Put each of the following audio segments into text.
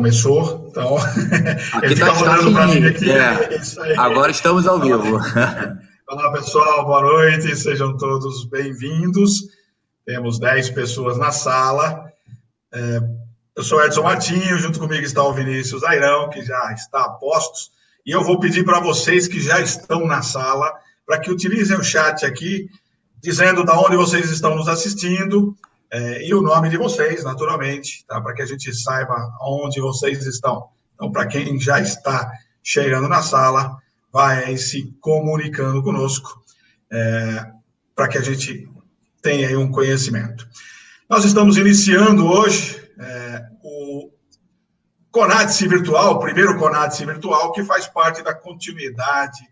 Começou, então Aqui ele fica rodando para mim aqui. Isso aí. Agora estamos ao vivo. Olá, pessoal, boa noite, sejam todos bem-vindos. Temos 10 pessoas na sala. Eu sou Edson Martinho, junto comigo está o Vinícius Airão, que já está a postos. E eu vou pedir para vocês que já estão na sala, para que utilizem o chat aqui, dizendo de onde vocês estão nos assistindo, e o nome de vocês, naturalmente, tá? Para que a gente saiba onde vocês estão. Então, para quem já está chegando na sala, vai aí se comunicando conosco, para que a gente tenha aí um conhecimento. Nós estamos iniciando hoje o CONADSE Virtual, o primeiro CONADSE Virtual, que faz parte da continuidade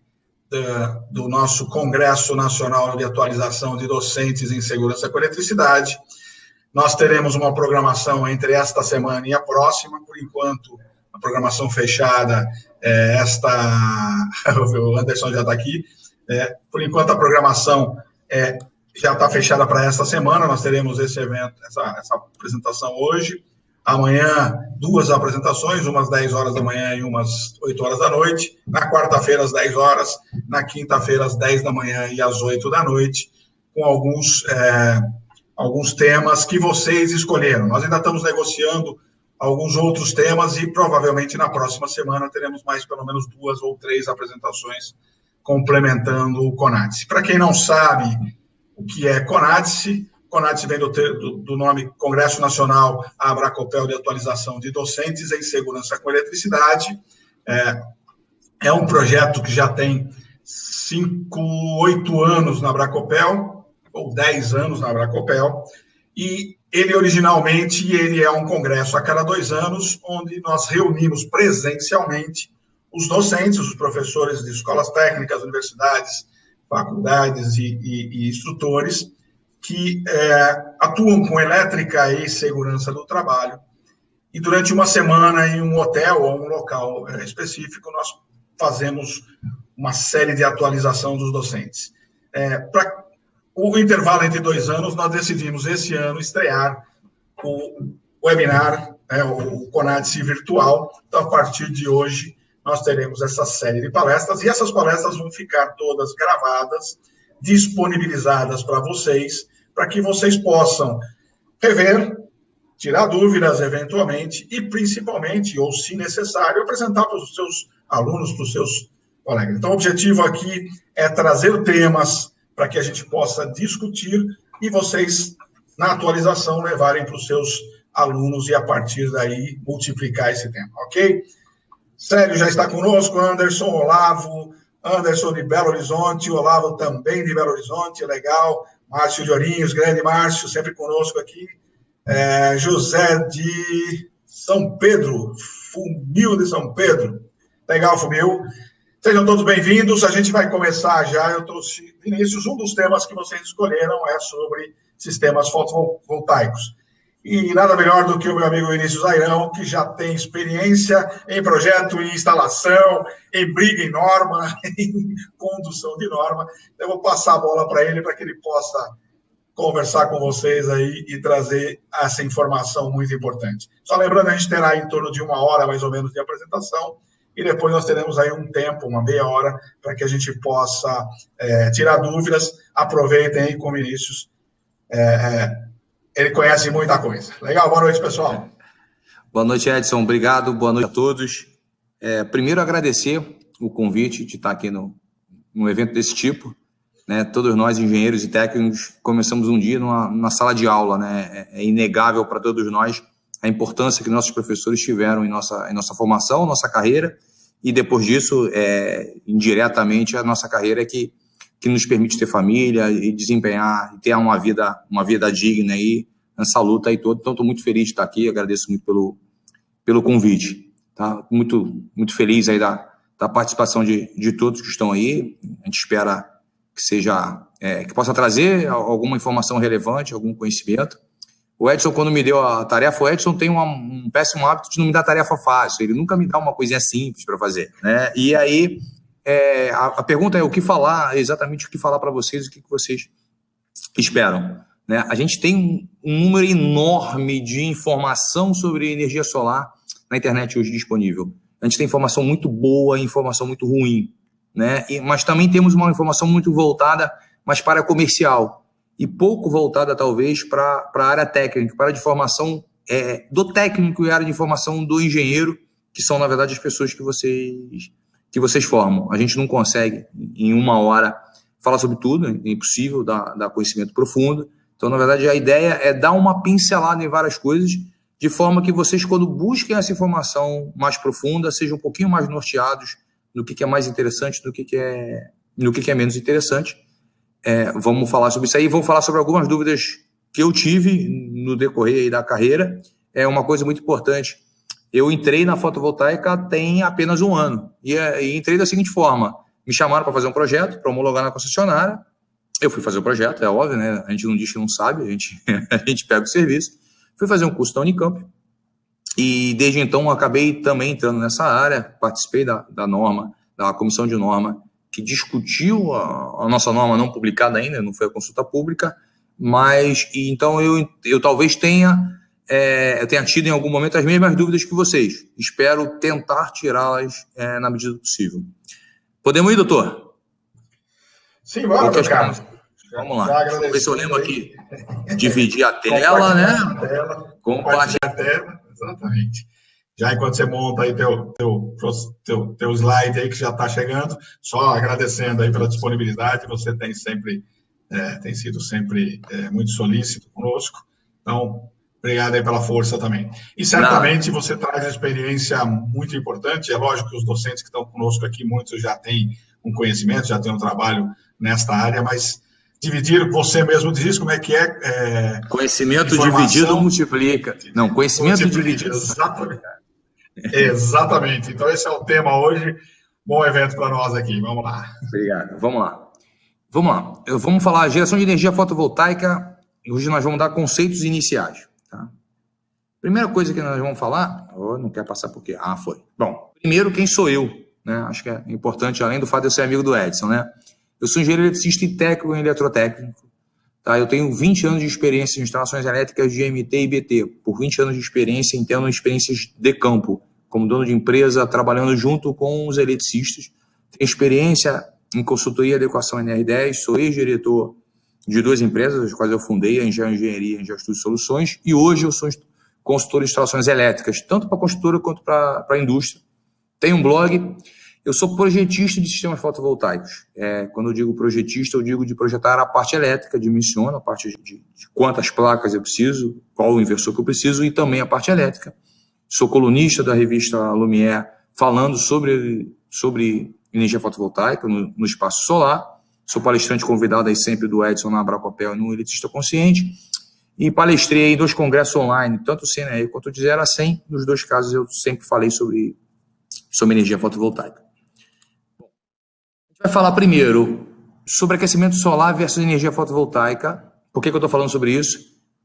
do nosso Congresso Nacional de Atualização de Docentes em Segurança com Eletricidade. Nós teremos uma programação entre esta semana e a próxima, por enquanto, a programação fechada, o Anderson já está aqui, por enquanto a programação já está fechada para esta semana, nós teremos esse evento, essa apresentação hoje, amanhã 2 apresentações, umas 10 horas da manhã e umas 8 horas da noite, na quarta-feira às 10 horas, na quinta-feira às 10 da manhã e às 8 da noite, com alguns temas que vocês escolheram. Nós ainda estamos negociando alguns outros temas e provavelmente na próxima semana teremos mais pelo menos 2 ou 3 apresentações complementando o CONADSE. Para quem não sabe o que é CONADSE, CONADSE vem do nome Congresso Nacional Abracopel de Atualização de Docentes em Segurança com Eletricidade. É um projeto que já tem 8 anos na Abracopel, ou 10 anos na Abracopel, e ele originalmente é um congresso a cada 2 anos, onde nós reunimos presencialmente os docentes, os professores de escolas técnicas, universidades, faculdades e instrutores que atuam com elétrica e segurança do trabalho. E durante uma semana, em um hotel ou um local específico, nós fazemos uma série de atualização dos docentes. Para o intervalo entre 2 anos, nós decidimos esse ano estrear o webinar, o CONADSE Virtual. Então, a partir de hoje, nós teremos essa série de palestras, e essas palestras vão ficar todas gravadas, disponibilizadas para vocês, para que vocês possam rever, tirar dúvidas eventualmente, e principalmente, ou se necessário, apresentar para os seus alunos, para os seus colegas. Então, o objetivo aqui é trazer temas para que a gente possa discutir e vocês, na atualização, levarem para os seus alunos e, a partir daí, multiplicar esse tema, ok? Célio já está conosco, Anderson, Olavo, Anderson de Belo Horizonte, Olavo também de Belo Horizonte, legal, Márcio de Ourinhos, grande Márcio, sempre conosco aqui, José de São Pedro, Fumil de São Pedro, legal, Fumil. Sejam todos bem-vindos, a gente vai começar já. Eu trouxe, Vinícius, um dos temas que vocês escolheram é sobre sistemas fotovoltaicos. E nada melhor do que o meu amigo Vinícius Airão, que já tem experiência em projeto, em instalação, em briga em norma, em condução de norma. Eu vou passar a bola para ele, para que ele possa conversar com vocês aí e trazer essa informação muito importante. Só lembrando, a gente terá em torno de 1 hora, mais ou menos, de apresentação, e depois nós teremos aí um tempo, uma meia hora, para que a gente possa tirar dúvidas. Aproveitem aí com o Vinícius. Ele conhece muita coisa. Legal, boa noite, pessoal. Boa noite, Edson. Obrigado, boa noite a todos. Primeiro, agradecer o convite de estar aqui num evento desse tipo. Né? Todos nós, engenheiros e técnicos, começamos um dia numa sala de aula. Né? É inegável para todos nós a importância que nossos professores tiveram em nossa formação, nossa carreira, e depois disso, indiretamente, a nossa carreira que nos permite ter família e desempenhar, e ter uma vida digna aí, nessa luta aí toda. Então, estou muito feliz de estar aqui, agradeço muito pelo convite. Tá? Muito, muito feliz aí da participação de todos que estão aí. A gente espera que possa trazer alguma informação relevante, algum conhecimento. O Edson, quando me deu a tarefa, o Edson tem um péssimo hábito de não me dar tarefa fácil, ele nunca me dá uma coisinha simples para fazer, né? E aí, a pergunta é exatamente o que falar para vocês, o que vocês esperam, né? A gente tem um número enorme de informação sobre energia solar na internet hoje disponível. A gente tem informação muito boa e informação muito ruim, né? Mas também temos uma informação muito voltada, mas para comercial, e pouco voltada, talvez, para a área técnica, para a área de formação do técnico e a área de formação do engenheiro, que são, na verdade, as pessoas que vocês formam. A gente não consegue, em uma hora, falar sobre tudo, é impossível dar conhecimento profundo. Então, na verdade, a ideia é dar uma pincelada em várias coisas, de forma que vocês, quando busquem essa informação mais profunda, sejam um pouquinho mais norteados no que é mais interessante, no que é menos interessante. Vamos falar sobre isso aí, vamos falar sobre algumas dúvidas que eu tive no decorrer aí da carreira. É uma coisa muito importante. Eu entrei na fotovoltaica tem apenas 1 ano, e entrei da seguinte forma: me chamaram para fazer um projeto, para homologar na concessionária. Eu fui fazer o projeto, é óbvio, né? A gente não diz que não sabe, a gente pega o serviço. Fui fazer um curso da Unicamp, e desde então acabei também entrando nessa área, participei da norma, da comissão de norma, que discutiu a nossa norma não publicada ainda, não foi a consulta pública, mas então eu talvez tenha tido em algum momento as mesmas dúvidas que vocês. Espero tentar tirá-las na medida do possível. Podemos ir, doutor? Sim, bora, meu caro. Vamos lá. Deixa eu ver se eu lembro aqui. Dividir a tela, né? Compartilhar a tela, exatamente. Já enquanto você monta aí teu slide aí que já está chegando, só agradecendo aí pela disponibilidade, você tem sido sempre muito solícito conosco. Então, obrigado aí pela força também. E certamente você traz experiência muito importante. É lógico que os docentes que estão conosco aqui, muitos já têm um conhecimento, já têm um trabalho nesta área, mas dividir, você mesmo diz como é que é. Conhecimento dividido multiplica. Não, conhecimento dividido. Exatamente. Então, esse é o tema hoje. Bom evento para nós aqui. Vamos lá. Obrigado. Vamos lá. Vamos falar geração de energia fotovoltaica. Hoje nós vamos dar conceitos iniciais. Tá? Primeira coisa que nós vamos falar. Não quer passar por quê? Foi. Bom, primeiro, quem sou eu? Né? Acho que é importante, além do fato de eu ser amigo do Edson, né? Eu sou engenheiro eletricista e técnico em eletrotécnico. Tá? Eu tenho 20 anos de experiência em instalações elétricas de MT e BT. Por 20 anos de experiência, tendo experiências de campo, como dono de empresa, trabalhando junto com os eletricistas. Tenho experiência em consultoria e adequação NR10. Sou ex-diretor de 2 empresas, as quais eu fundei, a Engenharia e a Engenharia Estudos e Soluções. E hoje eu sou consultor de instalações elétricas, tanto para a construtora quanto para a indústria. Tenho um blog. Eu sou projetista de sistemas fotovoltaicos. Quando eu digo projetista, eu digo de projetar a parte elétrica, dimensiono a parte de quantas placas eu preciso, qual o inversor que eu preciso, e também a parte elétrica. Sou colunista da revista Lumière, falando sobre energia fotovoltaica no espaço solar. Sou palestrante convidado aí sempre do Edson na Abracopel e no Eletricista Consciente. E palestrei em 2 congressos online, tanto o CNE quanto o de 0 a 100. Nos 2 casos eu sempre falei sobre energia fotovoltaica. Vai falar primeiro sobre aquecimento solar versus energia fotovoltaica. Por que eu estou falando sobre isso?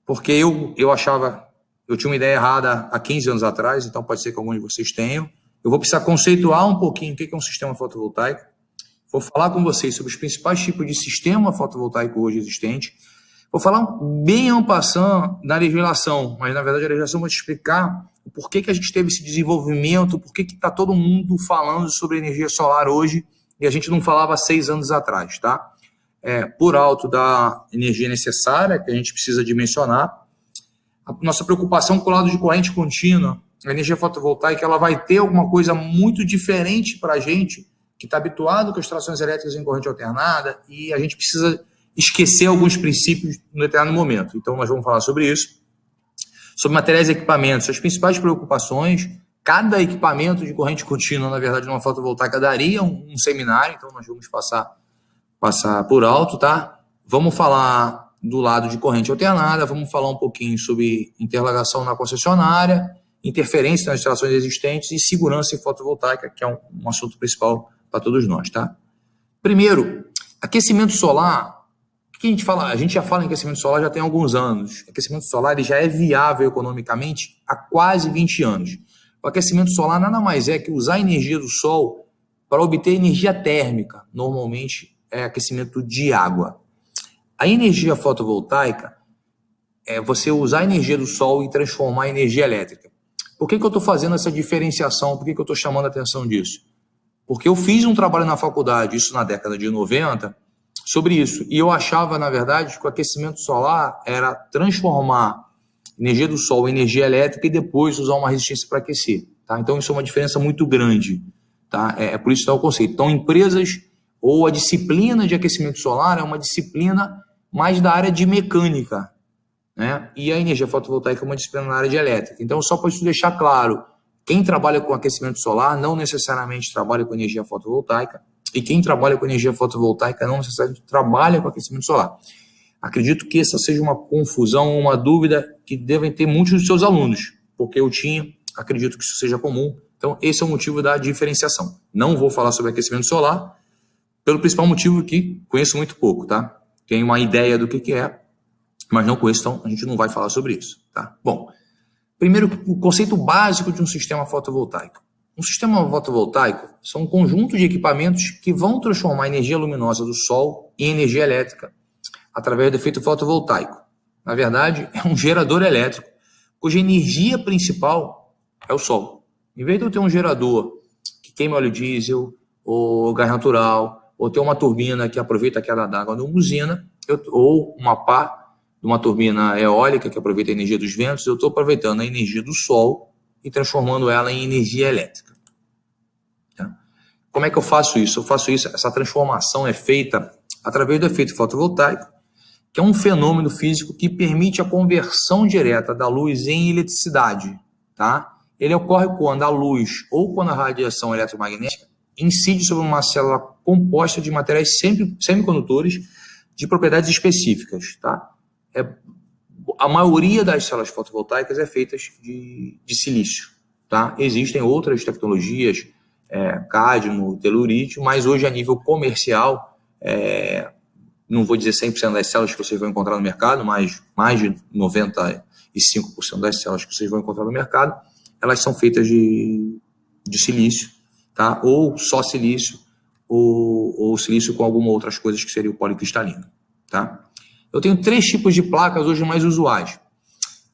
Porque eu tinha uma ideia errada há 15 anos atrás, então pode ser que alguns de vocês tenham. Eu vou precisar conceituar um pouquinho o que é um sistema fotovoltaico. Vou falar com vocês sobre os principais tipos de sistema fotovoltaico hoje existente. Vou falar bem en passant na legislação, mas na verdade a legislação vai te explicar o porquê que a gente teve esse desenvolvimento, por que está todo mundo falando sobre energia solar hoje, e a gente não falava há 6 anos atrás, tá? Por alto da energia necessária, que a gente precisa dimensionar, a nossa preocupação com o lado de corrente contínua, a energia fotovoltaica, ela vai ter alguma coisa muito diferente para a gente, que está habituado com as instalações elétricas em corrente alternada, e a gente precisa esquecer alguns princípios no determinado momento. Então, nós vamos falar sobre isso. Sobre materiais e equipamentos, as principais preocupações. Cada equipamento de corrente contínua, na verdade, numa fotovoltaica daria um seminário, então nós vamos passar por alto, tá? Vamos falar do lado de corrente alternada, vamos falar um pouquinho sobre interligação na concessionária, interferência nas instalações existentes e segurança em fotovoltaica, que é um assunto principal para todos nós, tá? Primeiro, aquecimento solar. O que a gente fala? A gente já fala em aquecimento solar já tem alguns anos. O aquecimento solar ele já é viável economicamente há quase 20 anos. O aquecimento solar nada mais é que usar a energia do sol para obter energia térmica. Normalmente é aquecimento de água. A energia fotovoltaica é você usar a energia do sol e transformar em energia elétrica. Por que eu estou fazendo essa diferenciação? Por que eu estou chamando a atenção disso? Porque eu fiz um trabalho na faculdade, isso na década de 90, sobre isso. E eu achava, na verdade, que o aquecimento solar era transformar energia do sol em energia elétrica e depois usar uma resistência para aquecer. Tá? Então, isso é uma diferença muito grande. Tá? É por isso que está o conceito. Então, empresas ou a disciplina de aquecimento solar é uma disciplina mais da área de mecânica, né? E a energia fotovoltaica é uma disciplina na área de elétrica. Então, só para isso deixar claro, quem trabalha com aquecimento solar não necessariamente trabalha com energia fotovoltaica, e quem trabalha com energia fotovoltaica não necessariamente trabalha com aquecimento solar. Acredito que essa seja uma confusão, uma dúvida que devem ter muitos dos seus alunos, porque eu acredito que isso seja comum. Então, esse é o motivo da diferenciação. Não vou falar sobre aquecimento solar, pelo principal motivo que conheço muito pouco, tá? Tenho uma ideia do que é, mas não conheço, então a gente não vai falar sobre isso, tá? Bom, primeiro, o conceito básico de um sistema fotovoltaico. Um sistema fotovoltaico são um conjunto de equipamentos que vão transformar a energia luminosa do sol em energia elétrica através do efeito fotovoltaico. Na verdade, é um gerador elétrico, cuja energia principal é o sol. Em vez de eu ter um gerador que queima óleo diesel, ou gás natural, ou ter uma turbina que aproveita a queda d'água de uma usina, ou uma pá de uma turbina eólica que aproveita a energia dos ventos, eu estou aproveitando a energia do sol e transformando ela em energia elétrica. Tá? Como é que eu faço isso? Eu faço isso, essa transformação é feita através do efeito fotovoltaico, que é um fenômeno físico que permite a conversão direta da luz em eletricidade. Tá? Ele ocorre quando a luz ou quando a radiação eletromagnética incide sobre uma célula composta de materiais semicondutores de propriedades específicas. Tá? A maioria das células fotovoltaicas é feita de silício. Tá? Existem outras tecnologias, cádmio, telurítio, mas hoje a nível comercial, não vou dizer 100% das células que vocês vão encontrar no mercado, mas mais de 95% das células que vocês vão encontrar no mercado, elas são feitas de silício, tá? Ou só silício, ou silício com algumas outras coisas que seria o policristalino. Tá? Eu tenho 3 tipos de placas hoje mais usuais.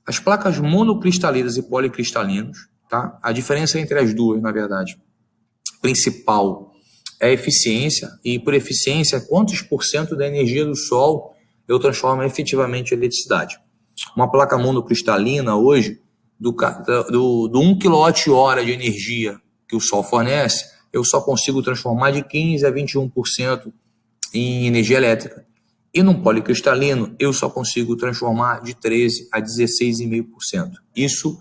As placas monocristalinas e policristalinas. Tá? A diferença entre as duas, na verdade, principal é a eficiência, e por eficiência, quantos % da energia do sol eu transformo efetivamente em eletricidade. Uma placa monocristalina hoje, do 1 kWh de energia que o sol fornece, eu só consigo transformar de 15% a 21% em energia elétrica. E num policristalino, eu só consigo transformar de 13% a 16,5%. Isso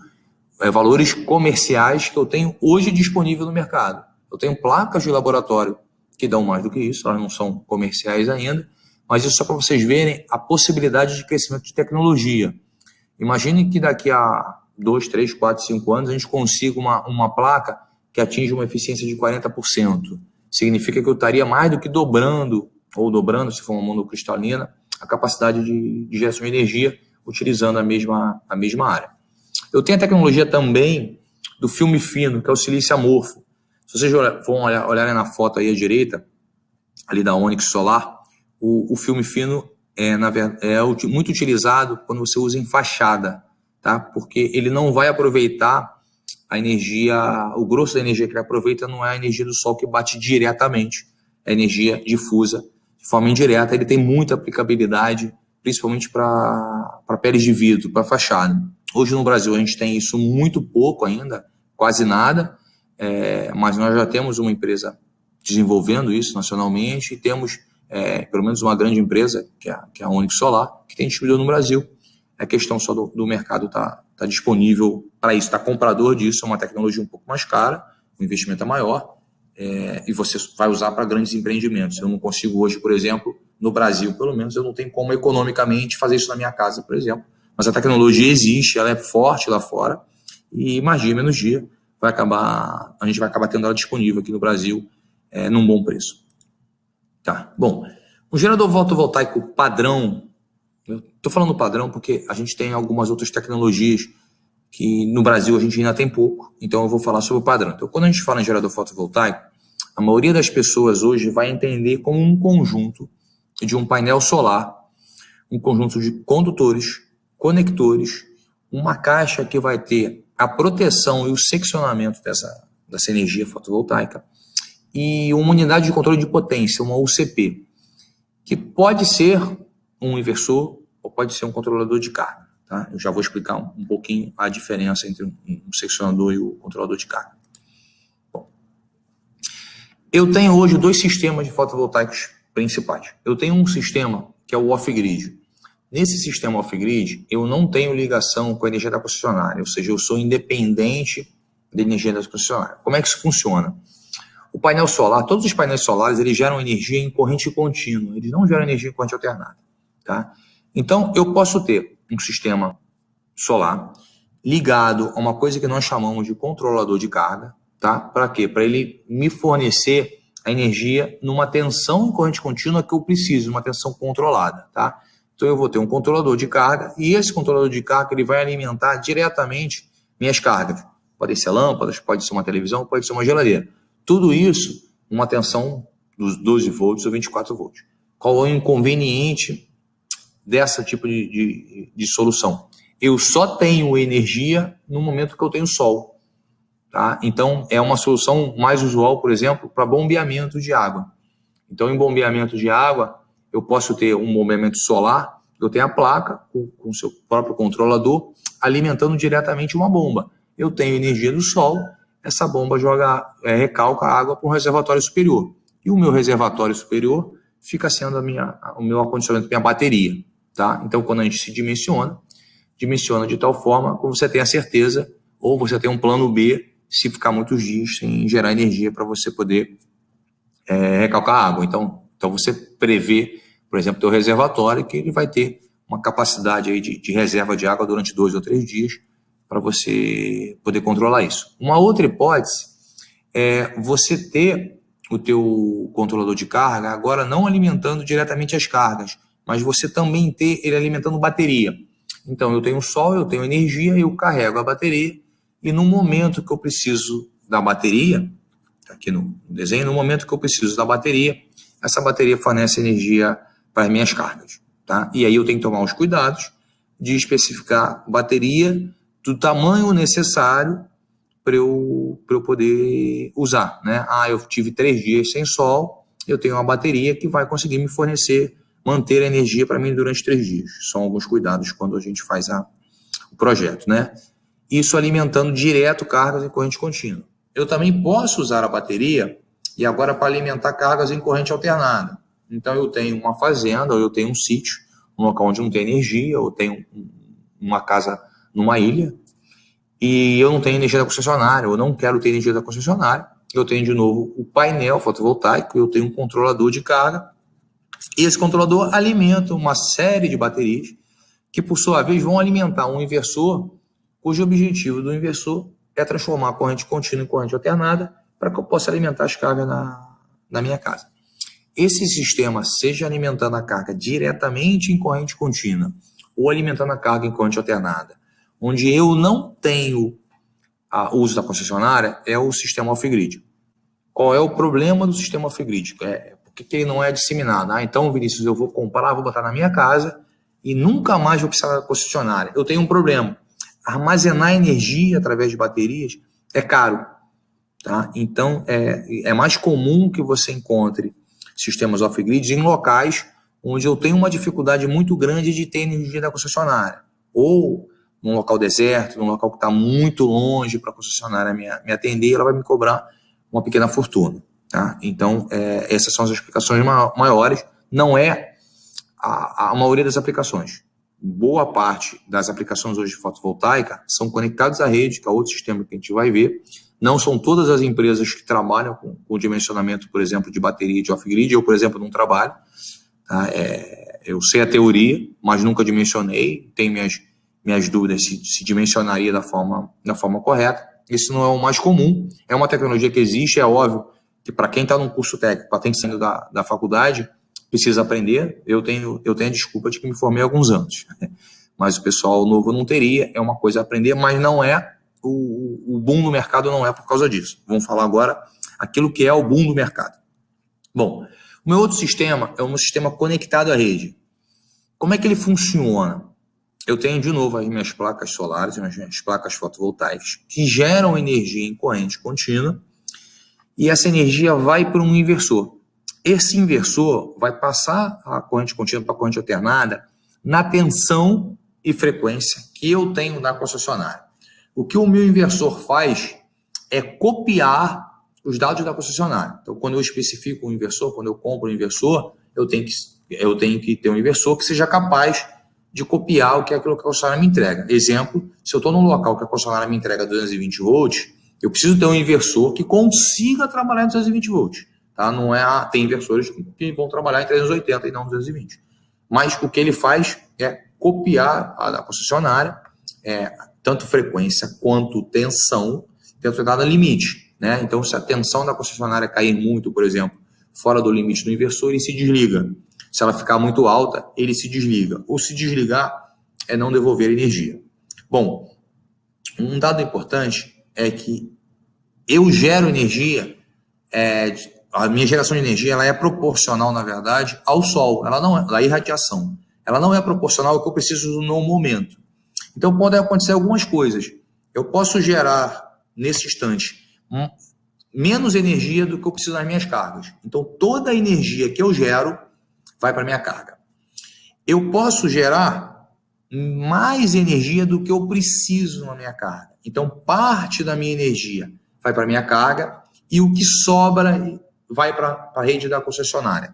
é valores comerciais que eu tenho hoje disponível no mercado. Eu tenho placas de laboratório que dão mais do que isso, elas não são comerciais ainda, mas isso só para vocês verem a possibilidade de crescimento de tecnologia. Imagine que daqui a 2, 3, 4, 5 anos a gente consiga uma placa que atinja uma eficiência de 40%. Significa que eu estaria mais do que dobrando, se for uma monocristalina, a capacidade de geração de energia utilizando a mesma área. Eu tenho a tecnologia também do filme fino, que é o silício amorfo. Se vocês olharem na foto aí à direita, ali da Onyx Solar, o filme fino é muito utilizado quando você usa em fachada, tá? Porque ele não vai aproveitar a energia, o grosso da energia que ele aproveita não é a energia do sol que bate diretamente, é a energia difusa, de forma indireta. Ele tem muita aplicabilidade, principalmente para peles de vidro, para fachada. Hoje no Brasil a gente tem isso muito pouco ainda, quase nada, mas nós já temos uma empresa desenvolvendo isso nacionalmente e temos pelo menos uma grande empresa, que é a Onyx Solar, que tem distribuidor no Brasil. É questão só do mercado tá disponível para isso, está comprador disso, é uma tecnologia um pouco mais cara, o investimento é maior, e você vai usar para grandes empreendimentos. Eu não consigo hoje, por exemplo, no Brasil, pelo menos, eu não tenho como economicamente fazer isso na minha casa, por exemplo. Mas a tecnologia existe, ela é forte lá fora, e mais dia, menos dia, a gente vai acabar tendo ela disponível aqui no Brasil num bom preço. Tá, bom. Um gerador fotovoltaico padrão, eu estou falando padrão porque a gente tem algumas outras tecnologias que no Brasil a gente ainda tem pouco, então eu vou falar sobre o padrão. Então, quando a gente fala em gerador fotovoltaico, a maioria das pessoas hoje vai entender como um conjunto de um painel solar, um conjunto de condutores, conectores, uma caixa que vai ter a proteção e o seccionamento dessa energia fotovoltaica e uma unidade de controle de potência, uma UCP, que pode ser um inversor ou pode ser um controlador de carga. Tá? Eu já vou explicar um pouquinho a diferença entre um seccionador e o controlador de carga. Bom, eu tenho hoje 2 sistemas de fotovoltaicos principais. Eu tenho um sistema que é o off-grid. Nesse sistema off-grid, eu não tenho ligação com a energia da concessionária, ou seja, eu sou independente da energia da concessionária. Como é que isso funciona? O painel solar, todos os painéis solares, eles geram energia em corrente contínua, eles não geram energia em corrente alternada. Tá? Então, eu posso ter um sistema solar ligado a uma coisa que nós chamamos de controlador de carga. Tá? Para quê? Para ele me fornecer a energia numa tensão em corrente contínua que eu preciso, uma tensão controlada. Tá? Então, eu vou ter um controlador de carga e esse controlador de carga ele vai alimentar diretamente minhas cargas. Pode ser lâmpadas, pode ser uma televisão, pode ser uma geladeira. Tudo isso, uma tensão dos 12 volts ou 24 volts. Qual é o inconveniente dessa tipo de solução? Eu só tenho energia no momento que eu tenho sol. Tá? Então, é uma solução mais usual, por exemplo, para bombeamento de água. Então, em bombeamento de água, eu posso ter um bombeamento solar, eu tenho a placa com o seu próprio controlador alimentando diretamente uma bomba. Eu tenho energia do sol, essa bomba recalca a água para um reservatório superior. E o meu reservatório superior fica sendo o meu acondicionamento, minha bateria. Tá? Então, quando a gente se dimensiona de tal forma que você tenha certeza, ou você tem um plano B, se ficar muitos dias sem gerar energia para você poder recalcar a água. Então você prevê, por exemplo, teu reservatório, que ele vai ter uma capacidade aí de reserva de água durante 2 ou 3 dias, para você poder controlar isso. Uma outra hipótese é você ter o teu controlador de carga agora não alimentando diretamente as cargas, mas você também ter ele alimentando bateria. Então, eu tenho sol, eu tenho energia, eu carrego a bateria e no momento que eu preciso da bateria, aqui no desenho, no momento que eu preciso da bateria, essa bateria fornece energia para as minhas cargas. Tá? E aí eu tenho que tomar os cuidados de especificar bateria do tamanho necessário para eu poder usar. Né? Eu tive 3 dias sem sol, eu tenho uma bateria que vai conseguir me fornecer, manter a energia para mim durante 3 dias. São alguns cuidados quando a gente faz o projeto. Né? Isso alimentando direto cargas em corrente contínua. Eu também posso usar a bateria e agora para alimentar cargas em corrente alternada. Então eu tenho uma fazenda, ou eu tenho um sítio, um local onde não tem energia, ou tenho uma casa numa ilha, e eu não tenho energia da concessionária, eu não quero ter energia da concessionária, eu tenho de novo o painel fotovoltaico, eu tenho um controlador de carga, e esse controlador alimenta uma série de baterias, que por sua vez vão alimentar um inversor, cujo objetivo do inversor é transformar a corrente contínua em corrente alternada, para que eu possa alimentar as cargas na minha casa. Esse sistema, seja alimentando a carga diretamente em corrente contínua, ou alimentando a carga em corrente alternada, onde eu não tenho o uso da concessionária, é o sistema off-grid. Qual é o problema do sistema off-grid? Por que ele não é disseminado? Então, Vinícius, eu vou comprar, vou botar na minha casa e nunca mais vou precisar da concessionária. Eu tenho um problema. Armazenar energia através de baterias é caro. Tá? Então, é mais comum que você encontre sistemas off-grid em locais onde eu tenho uma dificuldade muito grande de ter energia da concessionária. Ou num local deserto, num local que está muito longe para a concessionária me atender, ela vai me cobrar uma pequena fortuna. Tá? Então, essas são as explicações maiores. Não é a maioria das aplicações. Boa parte das aplicações hoje de fotovoltaica são conectadas à rede, que é outro sistema que a gente vai ver. Não são todas as empresas que trabalham com o dimensionamento, por exemplo, de bateria de off-grid. Eu, por exemplo, não trabalho. Tá? Eu sei a teoria, mas nunca dimensionei. Tenho minhas dúvidas se dimensionaria da forma correta. Isso não é o mais comum. É uma tecnologia que existe, é óbvio que para quem está num curso técnico, para quem está saindo da faculdade, precisa aprender. Eu tenho a desculpa de que me formei há alguns anos. Mas o pessoal novo não teria. É uma coisa a aprender, mas não é o boom do mercado, não é por causa disso. Vamos falar agora aquilo que é o boom do mercado. Bom, o meu outro sistema é um sistema conectado à rede. Como é que ele funciona? eu tenho de novo as minhas placas solares, as minhas placas fotovoltaicas, que geram energia em corrente contínua, e essa energia vai para um inversor. Esse inversor vai passar a corrente contínua para a corrente alternada na tensão e frequência que eu tenho na concessionária. O que o meu inversor faz é copiar os dados da concessionária. Então, quando eu especifico um inversor, quando eu compro um inversor, eu tenho que ter um inversor que seja capaz de copiar o que aquilo que a concessionária me entrega. Exemplo, se eu estou num local que a concessionária me entrega 220 volts, eu preciso ter um inversor que consiga trabalhar em 220 volts. Tá? Não é, tem inversores que vão trabalhar em 380 e não 220. Mas o que ele faz é copiar a da concessionária, tanto frequência quanto tensão, dentro de cada limite. Né? Então, se a tensão da concessionária cair muito, por exemplo, fora do limite do inversor, ele se desliga. Se ela ficar muito alta, ele se desliga. Ou se desligar, é não devolver energia. Bom, um dado importante é que eu gero energia, a minha geração de energia ela é proporcional, na verdade, ao sol, ela não é, à irradiação. Ela não é proporcional ao que eu preciso no momento. Então, podem acontecer algumas coisas. Eu posso gerar, nesse instante, menos energia do que eu preciso nas minhas cargas. Então, toda a energia que eu gero vai para a minha carga. Eu posso gerar mais energia do que eu preciso na minha carga. Então, parte da minha energia vai para a minha carga e o que sobra vai para a rede da concessionária.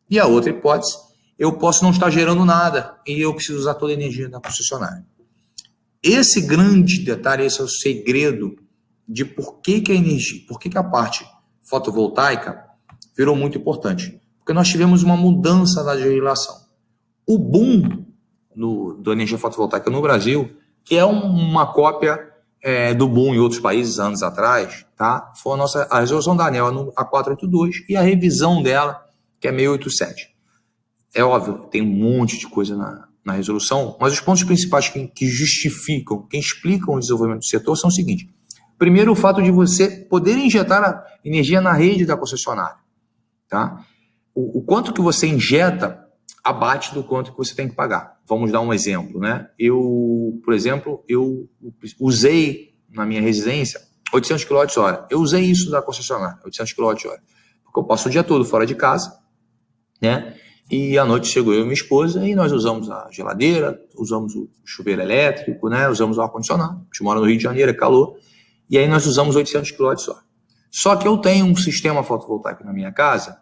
E a outra hipótese, eu posso não estar gerando nada e eu preciso usar toda a energia da concessionária. Esse grande detalhe, esse é o segredo de por que a parte fotovoltaica virou muito importante. Porque nós tivemos uma mudança na legislação. O boom da energia fotovoltaica no Brasil, que é uma cópia do boom em outros países anos atrás, tá? Foi a resolução da ANEEL, a 482, e a revisão dela, que é 687. É óbvio, tem um monte de coisa na resolução, mas os pontos principais que justificam, que explicam o desenvolvimento do setor são o seguinte. Primeiro, o fato de você poder injetar a energia na rede da concessionária. Tá? O quanto que você injeta abate do quanto que você tem que pagar. Vamos dar um exemplo. Né? Por exemplo, eu usei na minha residência 800 kWh. Eu usei isso da concessionária, 800 kWh. Porque eu passo o dia todo fora de casa, né? E à noite chegou eu e minha esposa e nós usamos a geladeira, usamos o chuveiro elétrico, né? Usamos o ar-condicionado. A gente mora no Rio de Janeiro, é calor. E aí nós usamos 800 kWh. Só que eu tenho um sistema fotovoltaico na minha casa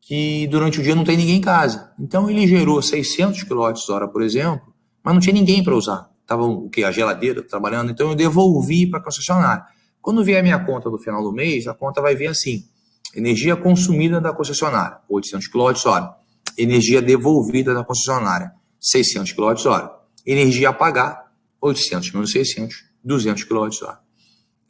que durante o dia não tem ninguém em casa. Então ele gerou 600 kWh, por exemplo, mas não tinha ninguém para usar. Estava a geladeira trabalhando, então eu devolvi para a concessionária. Quando vier a minha conta no final do mês, a conta vai vir assim: energia consumida da concessionária, 800 kWh. Energia devolvida da concessionária, 600 kWh. Energia a pagar, 800 menos 600, 200 kWh.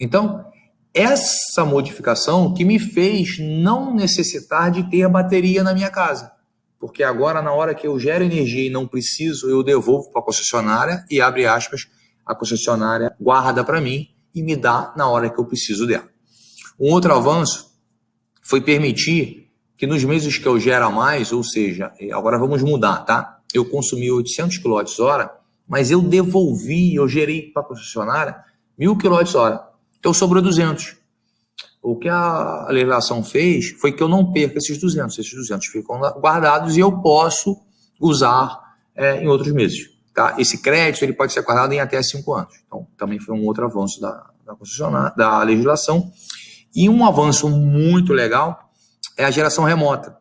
Então, essa modificação que me fez não necessitar de ter bateria na minha casa. Porque agora, na hora que eu gero energia e não preciso, eu devolvo para a concessionária e, abre aspas, a concessionária guarda para mim e me dá na hora que eu preciso dela. Um outro avanço foi permitir que nos meses que eu gero a mais, ou seja, agora vamos mudar, tá? Eu consumi 800 kWh, mas eu gerei para a concessionária 1.000 kWh. Então sobrou 200. O que a legislação fez foi que eu não perca esses 200. Esses 200 ficam guardados e eu posso usar em outros meses. Tá? Esse crédito ele pode ser guardado em até 5 anos. Então também foi um outro avanço da legislação. E um avanço muito legal é a geração remota.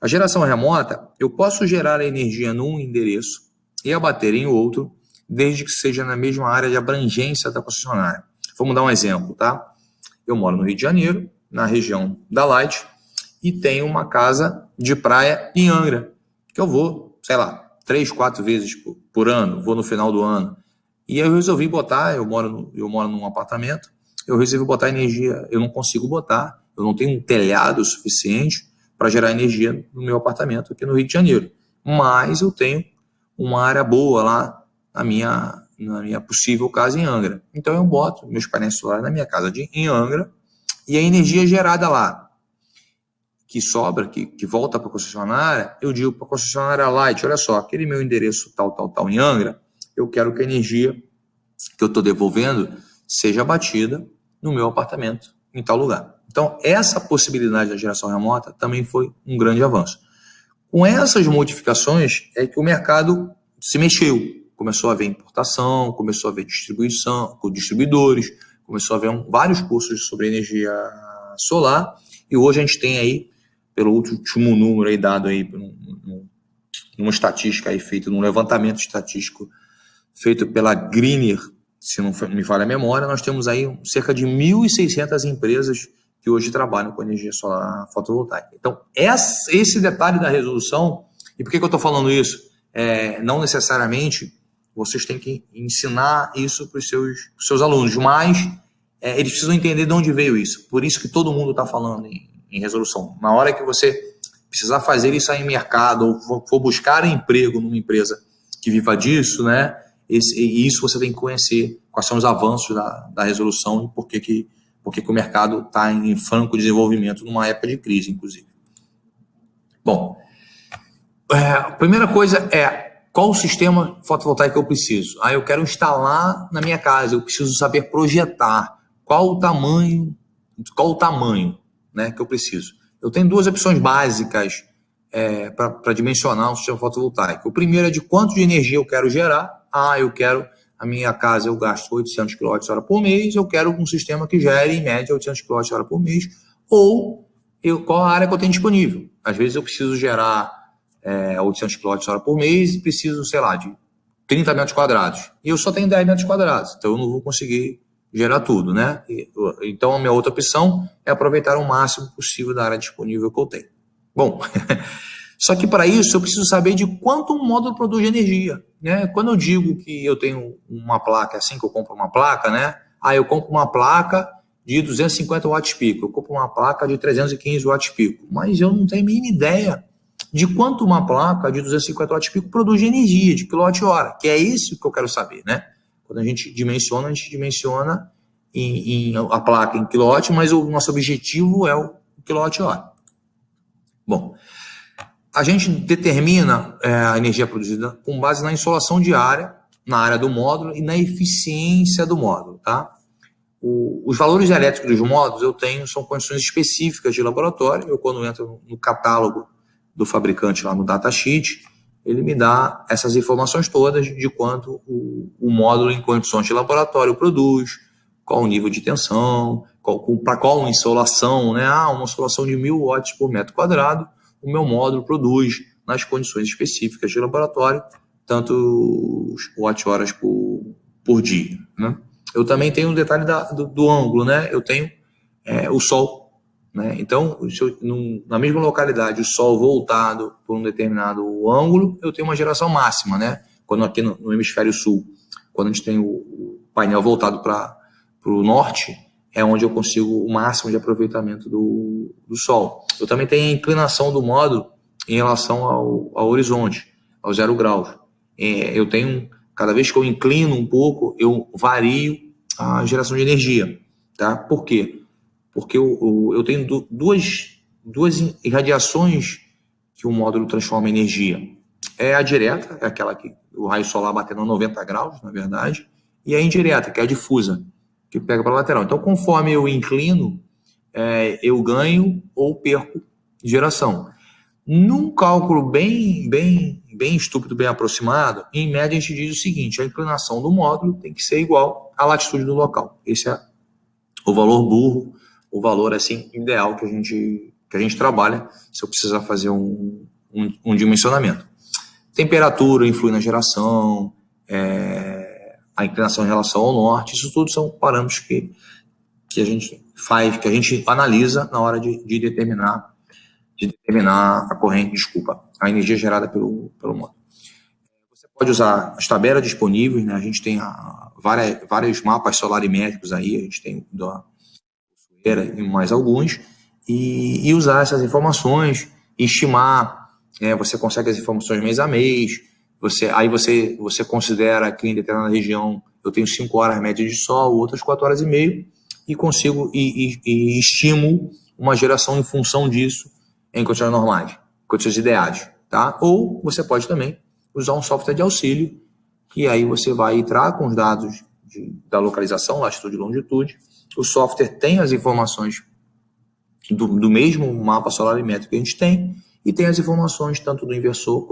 A geração remota, eu posso gerar a energia num endereço e abater em outro, desde que seja na mesma área de abrangência da concessionária. Vamos dar um exemplo, tá? Eu moro no Rio de Janeiro, na região da Light, e tenho uma casa de praia em Angra, que eu vou, 3, 4 vezes por ano, vou no final do ano. E eu resolvi botar, eu moro num apartamento, eu resolvi botar energia, eu não consigo botar, eu não tenho um telhado suficiente para gerar energia no meu apartamento aqui no Rio de Janeiro. Mas eu tenho uma área boa lá na minha possível casa em Angra. Então eu boto meus painéis solares na minha casa em Angra e a energia gerada lá, que sobra, que volta para a concessionária, eu digo para a concessionária Light, olha só, aquele meu endereço tal em Angra, eu quero que a energia que eu estou devolvendo seja abatida no meu apartamento, em tal lugar. Então, essa possibilidade da geração remota também foi um grande avanço. Com essas modificações é que o mercado se mexeu. Começou a haver importação, começou a haver distribuição, com distribuidores, começou a haver vários cursos sobre energia solar, e hoje a gente tem aí, pelo último número aí dado aí, numa estatística aí feita, num levantamento estatístico feito pela Greener, se não me falha a memória, nós temos aí cerca de 1.600 empresas que hoje trabalham com energia solar fotovoltaica. Então, esse detalhe da resolução, e por que eu estou falando isso? Não necessariamente vocês têm que ensinar isso para os seus alunos, mas eles precisam entender de onde veio isso. Por isso que todo mundo está falando em resolução. Na hora que você precisar fazer isso aí em mercado, ou for buscar emprego numa empresa que viva disso, né? E isso você tem que conhecer quais são os avanços da resolução e por que o mercado está em franco desenvolvimento numa época de crise, inclusive. Bom, a primeira coisa é qual o sistema fotovoltaico que eu preciso? Eu quero instalar na minha casa, eu preciso saber projetar qual o tamanho, né, que eu preciso. Eu tenho duas opções básicas para dimensionar um sistema fotovoltaico. O primeiro é de quanto de energia eu quero gerar. A minha casa eu gasto 800 kWh por mês, eu quero um sistema que gere em média 800 kWh por mês, ou qual a área que eu tenho disponível. Às vezes eu preciso gerar 800 kWh por mês e preciso, sei lá, de 30 metros quadrados. E eu só tenho 10 metros quadrados, então eu não vou conseguir gerar tudo, né? Então a minha outra opção é aproveitar o máximo possível da área disponível que eu tenho. Bom, só que para isso eu preciso saber de quanto um módulo produz de energia, né? Quando eu digo que eu tenho uma placa, assim que eu compro uma placa, né? Eu compro uma placa de 250 watts pico, eu compro uma placa de 315 watts pico, mas eu não tenho a mínima ideia de quanto uma placa de 250 watts pico produz de energia, de quilowatt-hora, que é isso que eu quero saber, né? Quando a gente dimensiona a placa em quilowatt, mas o nosso objetivo é o quilowatt-hora. Bom, a gente determina a energia produzida com base na insolação diária, na área do módulo e na eficiência do módulo, tá? Os valores elétricos dos módulos são condições específicas de laboratório. Eu, quando entro no catálogo do fabricante lá no datasheet, ele me dá essas informações todas de quanto o módulo em condições de laboratório produz, qual o nível de tensão, para qual insolação, né? Uma insolação de 1.000 watts por metro quadrado, o meu módulo produz nas condições específicas de laboratório tantos watt-horas por dia, né? Eu também tenho um detalhe do ângulo, né? Eu tenho o sol, né? Então, na mesma localidade, o sol voltado por um determinado ângulo, eu tenho uma geração máxima, né? Quando aqui no hemisfério sul, quando a gente tem o painel voltado para o norte, é onde eu consigo o máximo de aproveitamento do sol. Eu também tenho a inclinação do módulo em relação ao horizonte, ao 0 graus. Cada vez que eu inclino um pouco, eu vario a geração de energia, tá? Por quê? Porque eu tenho duas irradiações que o módulo transforma em energia. É a direta, é aquela que o raio solar batendo a 90 graus, na verdade, e a indireta, que é a difusa, que pega para a lateral. Então, conforme eu inclino, eu ganho ou perco geração. Num cálculo bem estúpido, bem aproximado, em média a gente diz o seguinte: a inclinação do módulo tem que ser igual à latitude do local. Esse é o valor burro, o valor assim ideal que a gente trabalha se eu precisar fazer um dimensionamento. Temperatura influi na geração, a inclinação em relação ao norte, isso tudo são parâmetros que a gente faz, que a gente analisa na hora de determinar a corrente, a energia gerada pelo módulo. Você pode usar as tabelas disponíveis, né? A gente tem vários mapas solarimétricos aí, a gente tem da e mais alguns, e usar essas informações, estimar, você consegue as informações mês a mês, aí você considera que em determinada região eu tenho 5 horas médias de sol, outras 4 horas e meia, e consigo e estimo uma geração em função disso em condições normais, condições ideais, tá? Ou você pode também usar um software de auxílio e aí você vai entrar com os dados da localização, latitude e longitude. O software tem as informações do mesmo mapa solarimétrico que a gente tem, e tem as informações tanto do inversor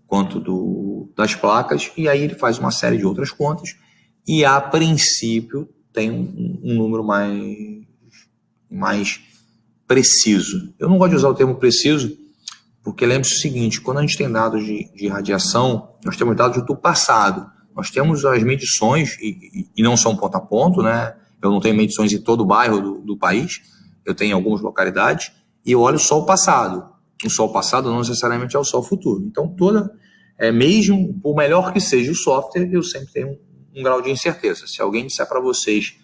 quanto das placas, e aí ele faz uma série de outras contas, e a princípio tem um número mais preciso. Eu não gosto de usar o termo preciso, porque lembre-se o seguinte: quando a gente tem dados de radiação, nós temos dados do passado, nós temos as medições, e não são ponto a ponto, né? Eu não tenho medições em todo o bairro do país, eu tenho em algumas localidades, e eu olho só o passado. O sol passado não necessariamente é o sol futuro. Então, mesmo por melhor que seja o software, eu sempre tenho um grau de incerteza. Se alguém disser para vocês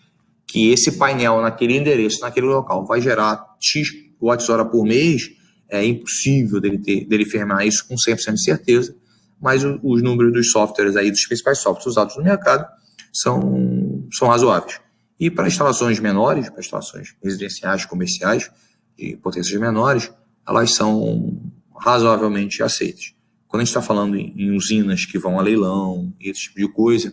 que esse painel naquele endereço, naquele local, vai gerar X watts-hora por mês, é impossível dele firmar isso com 100% de certeza, mas os números dos softwares aí, dos principais softwares usados no mercado, são razoáveis. E para instalações menores, para instalações residenciais, comerciais, de potências menores, elas são razoavelmente aceitas. Quando a gente está falando em usinas que vão a leilão e esse tipo de coisa,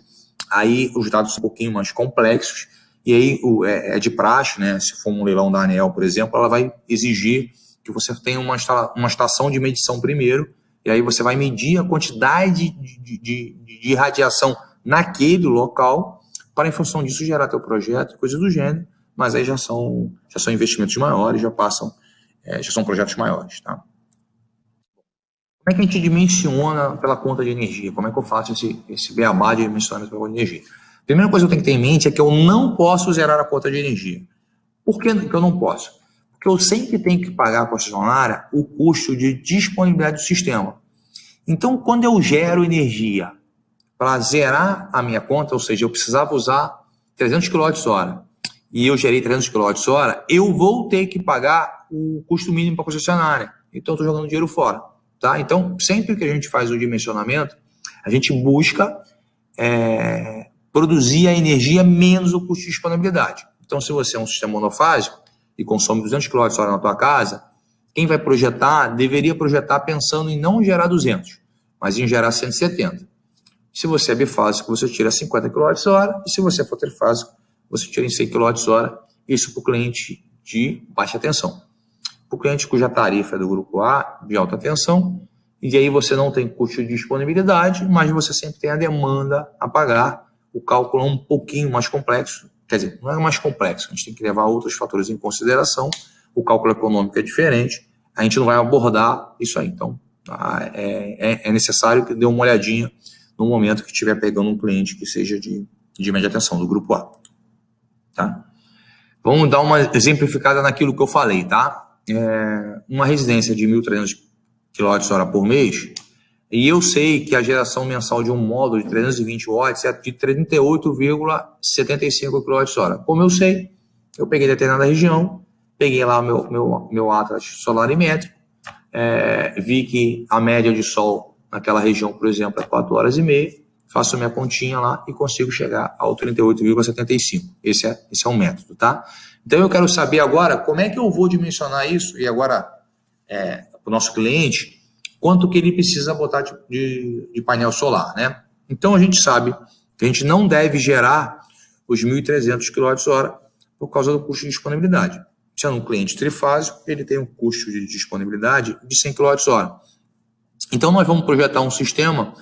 aí os dados são um pouquinho mais complexos, e aí é de praxe, né? Se for um leilão da ANEEL, por exemplo, ela vai exigir que você tenha uma estação de medição primeiro, e aí você vai medir a quantidade de radiação naquele local, para, em função disso, gerar teu projeto, coisas do gênero, mas aí já são investimentos maiores, já são projetos maiores, tá? Como é que a gente dimensiona pela conta de energia? Como é que eu faço esse beabá de dimensionamento pela conta de energia? A primeira coisa que eu tenho que ter em mente é que eu não posso zerar a conta de energia. Por que eu não posso? Porque eu sempre tenho que pagar a concessionária o custo de disponibilidade do sistema. Então, quando eu gero energia para zerar a minha conta, ou seja, eu precisava usar 300 kWh e eu gerei 300 kWh, eu vou ter que pagar o custo mínimo para a concessionária. Então, eu estou jogando dinheiro fora. Tá? Então, sempre que a gente faz o dimensionamento, a gente busca produzir a energia menos o custo de disponibilidade. Então, se você é um sistema monofásico e consome 200 kWh na tua casa, quem vai projetar, deveria projetar pensando em não gerar 200, mas em gerar 170. Se você é bifásico, você tira 50 kWh, e se você for trifásico, você tira em 100 kWh, isso para o cliente de baixa tensão. Para o cliente cuja tarifa é do grupo A, de alta tensão, e aí você não tem custo de disponibilidade, mas você sempre tem a demanda a pagar. O cálculo é um pouquinho mais complexo, quer dizer, não é mais complexo, a gente tem que levar outros fatores em consideração, o cálculo econômico é diferente, a gente não vai abordar isso aí. Então, é necessário que dê uma olhadinha no momento que estiver pegando um cliente que seja de média tensão, do grupo A. Tá? Vamos dar uma exemplificada naquilo que eu falei, tá? Uma residência de 1.300 kWh por mês, e eu sei que a geração mensal de um módulo de 320 watts é de 38,75 kWh. Como eu sei, eu peguei determinada região, peguei lá meu atlas solarimétrico, vi que a média de sol naquela região, por exemplo, é 4 horas e meia, faço minha continha lá e consigo chegar ao 38,75. Esse é um método, tá? Então eu quero saber agora como é que eu vou dimensionar isso, e agora para o nosso cliente, quanto que ele precisa botar de painel solar, né? Então a gente sabe que a gente não deve gerar os 1.300 kWh por causa do custo de disponibilidade. Sendo um cliente trifásico, ele tem um custo de disponibilidade de 100 kWh. Então nós vamos projetar um sistema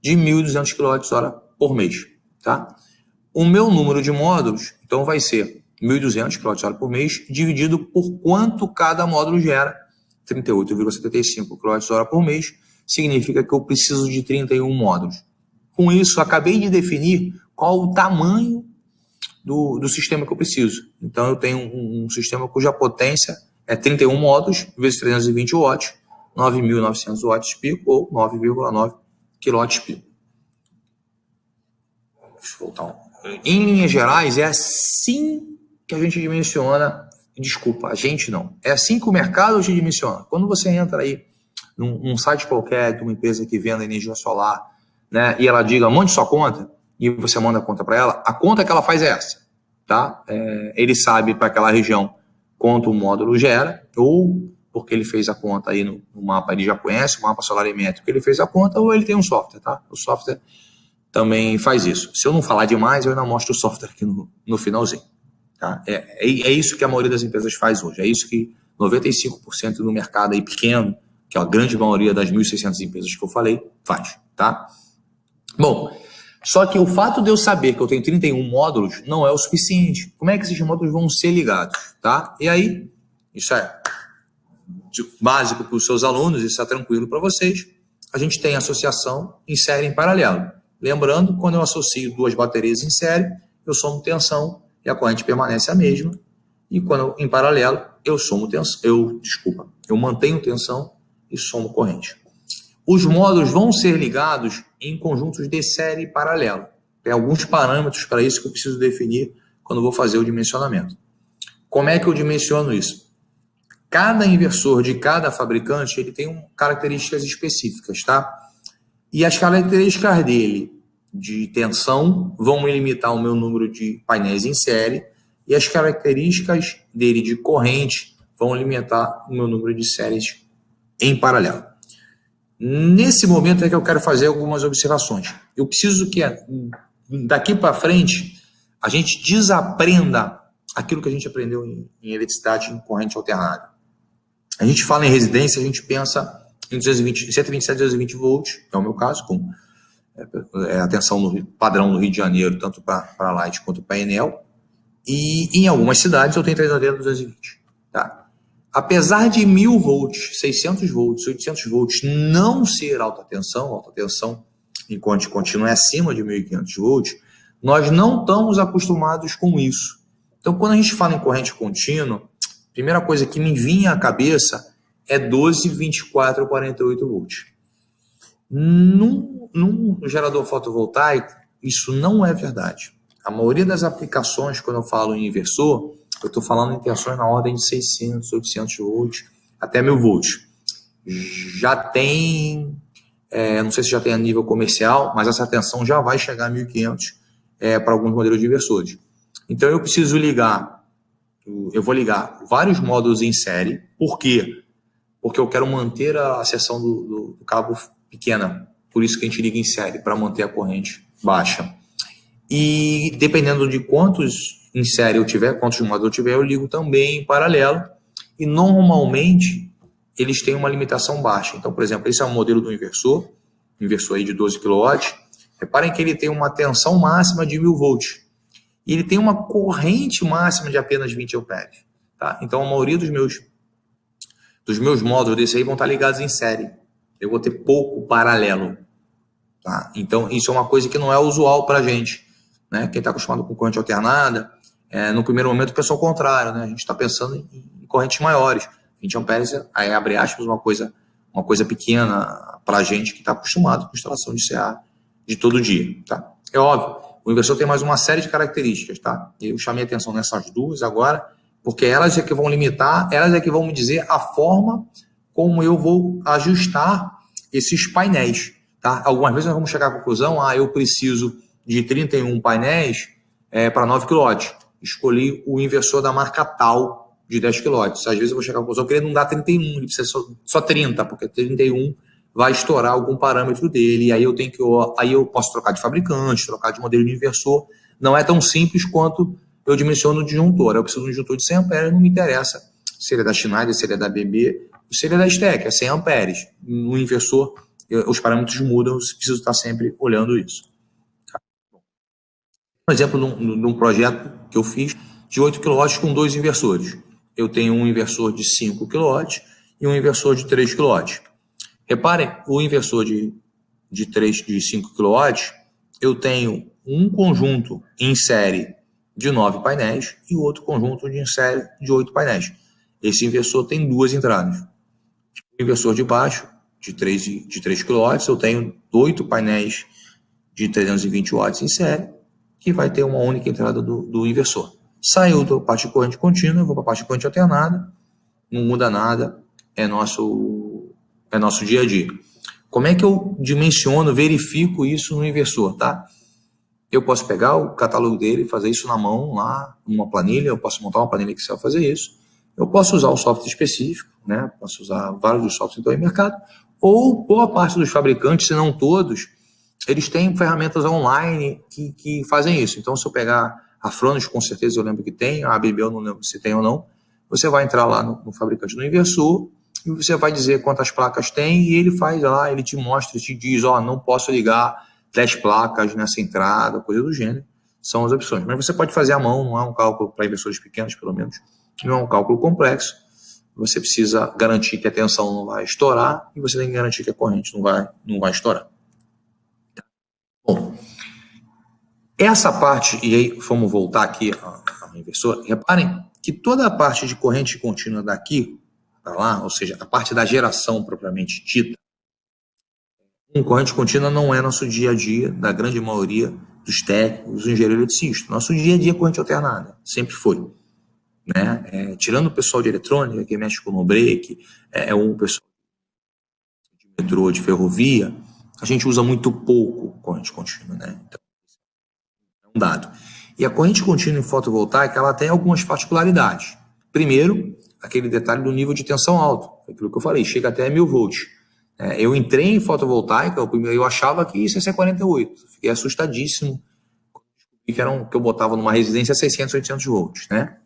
de 1.200 kWh por mês, tá? O meu número de módulos, então, vai ser 1.200 kWh por mês, dividido por quanto cada módulo gera, 38,75 kWh por mês, significa que eu preciso de 31 módulos. Com isso, acabei de definir qual o tamanho do sistema que eu preciso. Então, eu tenho um sistema cuja potência é 31 módulos, vezes 320 watts, 9.900 watts pico, ou 9,9 kW pico. Deixa eu voltar. Em linhas gerais, é assim que a gente dimensiona. Desculpa, a gente não. É assim que o mercado te dimensiona. Quando você entra aí num site qualquer de uma empresa que venda energia solar, né, e ela diga, mande sua conta, e você manda a conta para ela, a conta que ela faz é essa. Tá? Ele sabe para aquela região quanto o módulo gera, ou porque ele fez a conta aí no mapa, ele já conhece o mapa solarimétrico, ele fez a conta, ou ele tem um software, tá? O software também faz isso. Se eu não falar demais, eu ainda mostro o software aqui no finalzinho. Tá? É isso que a maioria das empresas faz hoje. É isso que 95% do mercado aí pequeno, que é a grande maioria das 1.600 empresas que eu falei, faz. Tá? Bom, só que o fato de eu saber que eu tenho 31 módulos não é o suficiente. Como é que esses módulos vão ser ligados? Tá? E aí, isso é básico para os seus alunos, isso é tranquilo para vocês. A gente tem associação em série em paralelo. Lembrando, quando eu associo duas baterias em série, eu somo tensão e a corrente permanece a mesma. E quando em paralelo, eu mantenho tensão e somo corrente. Os módulos vão ser ligados em conjuntos de série e paralelo. Tem alguns parâmetros para isso que eu preciso definir quando vou fazer o dimensionamento. Como é que eu dimensiono isso? Cada inversor de cada fabricante ele tem características específicas, tá? E as características dele de tensão vão me limitar o meu número de painéis em série e as características dele de corrente vão limitar o meu número de séries em paralelo. Nesse momento é que eu quero fazer algumas observações. Eu preciso que daqui para frente a gente desaprenda aquilo que a gente aprendeu em eletricidade em corrente alternada. A gente fala em residência, a gente pensa em 127, 220 volts, que é o meu caso, com a tensão padrão no Rio de Janeiro, tanto para Light quanto para Enel. E em algumas cidades eu tenho 380, 220. Tá? Apesar de 1000 volts, 600 volts, 800 volts não ser alta tensão em corrente contínua é acima de 1500 volts, nós não estamos acostumados com isso. Então, quando a gente fala em corrente contínua, a primeira coisa que me vinha à cabeça é 12, 24 ou 48 volts. Num gerador fotovoltaico, isso não é verdade. A maioria das aplicações, quando eu falo em inversor, eu estou falando em tensões na ordem de 600, 800 volts, até 1000 volts. Já tem, não sei se já tem a nível comercial, mas essa tensão já vai chegar a 1500 para alguns modelos de inversores. Então eu preciso eu vou ligar vários módulos em série. Por quê? Porque eu quero manter a seção do cabo pequena. Por isso que a gente liga em série, para manter a corrente baixa. E dependendo de quantos em série eu tiver, quantos módulos eu tiver, eu ligo também em paralelo. E normalmente eles têm uma limitação baixa. Então, por exemplo, esse é o modelo do inversor aí de 12 kW. Reparem que ele tem uma tensão máxima de 1000 volts. E ele tem uma corrente máxima de apenas 20 amperes. Tá? Então, a maioria dos meus módulos desse aí vão estar ligados em série. Eu vou ter pouco paralelo. Tá? Então, isso é uma coisa que não é usual para a gente. Né? Quem está acostumado com corrente alternada, no primeiro momento pensa ao contrário. Né? A gente está pensando em correntes maiores. 20 amperes, aí abre aspas, uma coisa pequena para a gente que está acostumado com instalação de CA de todo dia. Tá? É óbvio, o inversor tem mais uma série de características. Tá? Eu chamei atenção nessas duas agora, porque elas é que vão limitar, elas é que vão me dizer a forma como eu vou ajustar esses painéis. Tá? Algumas vezes nós vamos chegar à conclusão, eu preciso de 31 painéis para 9 kW. Escolhi o inversor da marca tal de 10 kW. Às vezes eu vou chegar à conclusão que ele não dá 31, ele precisa só 30, porque 31 vai estourar algum parâmetro dele, e aí eu posso trocar de fabricante, trocar de modelo de inversor. Não é tão simples quanto eu dimensiono o disjuntor. Eu preciso de um disjuntor de 100 amperes, não me interessa se ele é da Schneider, se ele é da BB, se ele é da STEC, é 100 amperes. No inversor, os parâmetros mudam, eu preciso estar sempre olhando isso. Um exemplo de um projeto que eu fiz de 8 kW com 2 inversores. Eu tenho um inversor de 5 kW e um inversor de 3 kW. Reparem, o inversor de 5 kW, eu tenho um conjunto em série de 9 painéis e o outro conjunto em série de 8 painéis. Esse inversor tem 2 entradas. O inversor de baixo, de 3 kW, eu tenho 8 painéis de 320 watts em série, que vai ter uma única entrada do inversor. Saiu da parte de corrente contínua, eu vou para a parte de corrente alternada, não muda nada, é nosso dia a dia. Como é que eu dimensiono, verifico isso no inversor, tá? Eu posso pegar o catálogo dele e fazer isso na mão, lá, numa planilha, eu posso montar uma planilha Excel e fazer isso. eu posso usar um software específico, né? Posso usar vários dos softwares que estão em mercado, ou boa parte dos fabricantes, se não todos, eles têm ferramentas online que fazem isso. Então, se eu pegar a Frônios, com certeza eu lembro que tem, a ABB eu não lembro se tem ou não, você vai entrar lá no fabricante, no inversor, e você vai dizer quantas placas tem, e ele faz lá, ele te mostra, te diz, não posso ligar 10 placas nessa entrada, coisa do gênero, são as opções. Mas você pode fazer à mão, não é um cálculo para inversores pequenos, pelo menos, não é um cálculo complexo, você precisa garantir que a tensão não vai estourar, e você tem que garantir que a corrente não vai estourar. Bom, essa parte, e aí vamos voltar aqui ao inversor, reparem que toda a parte de corrente contínua daqui para lá, ou seja, a parte da geração propriamente dita, corrente contínua não é nosso dia a dia, da grande maioria dos técnicos, dos engenheiros eletricistas. Nosso dia a dia é corrente alternada, sempre foi. Né? Tirando o pessoal de eletrônica, que mexe com o no-break, um pessoal de metrô, de ferrovia, a gente usa muito pouco corrente contínua. Né? Então, é um dado. E a corrente contínua em fotovoltaica, ela tem algumas particularidades. Primeiro, aquele detalhe do nível de tensão alto, aquilo que eu falei, chega até 1000 volts. Eu entrei em fotovoltaica, eu achava que isso ia ser 48, fiquei assustadíssimo, que eu botava numa residência 600, 800 volts. Né?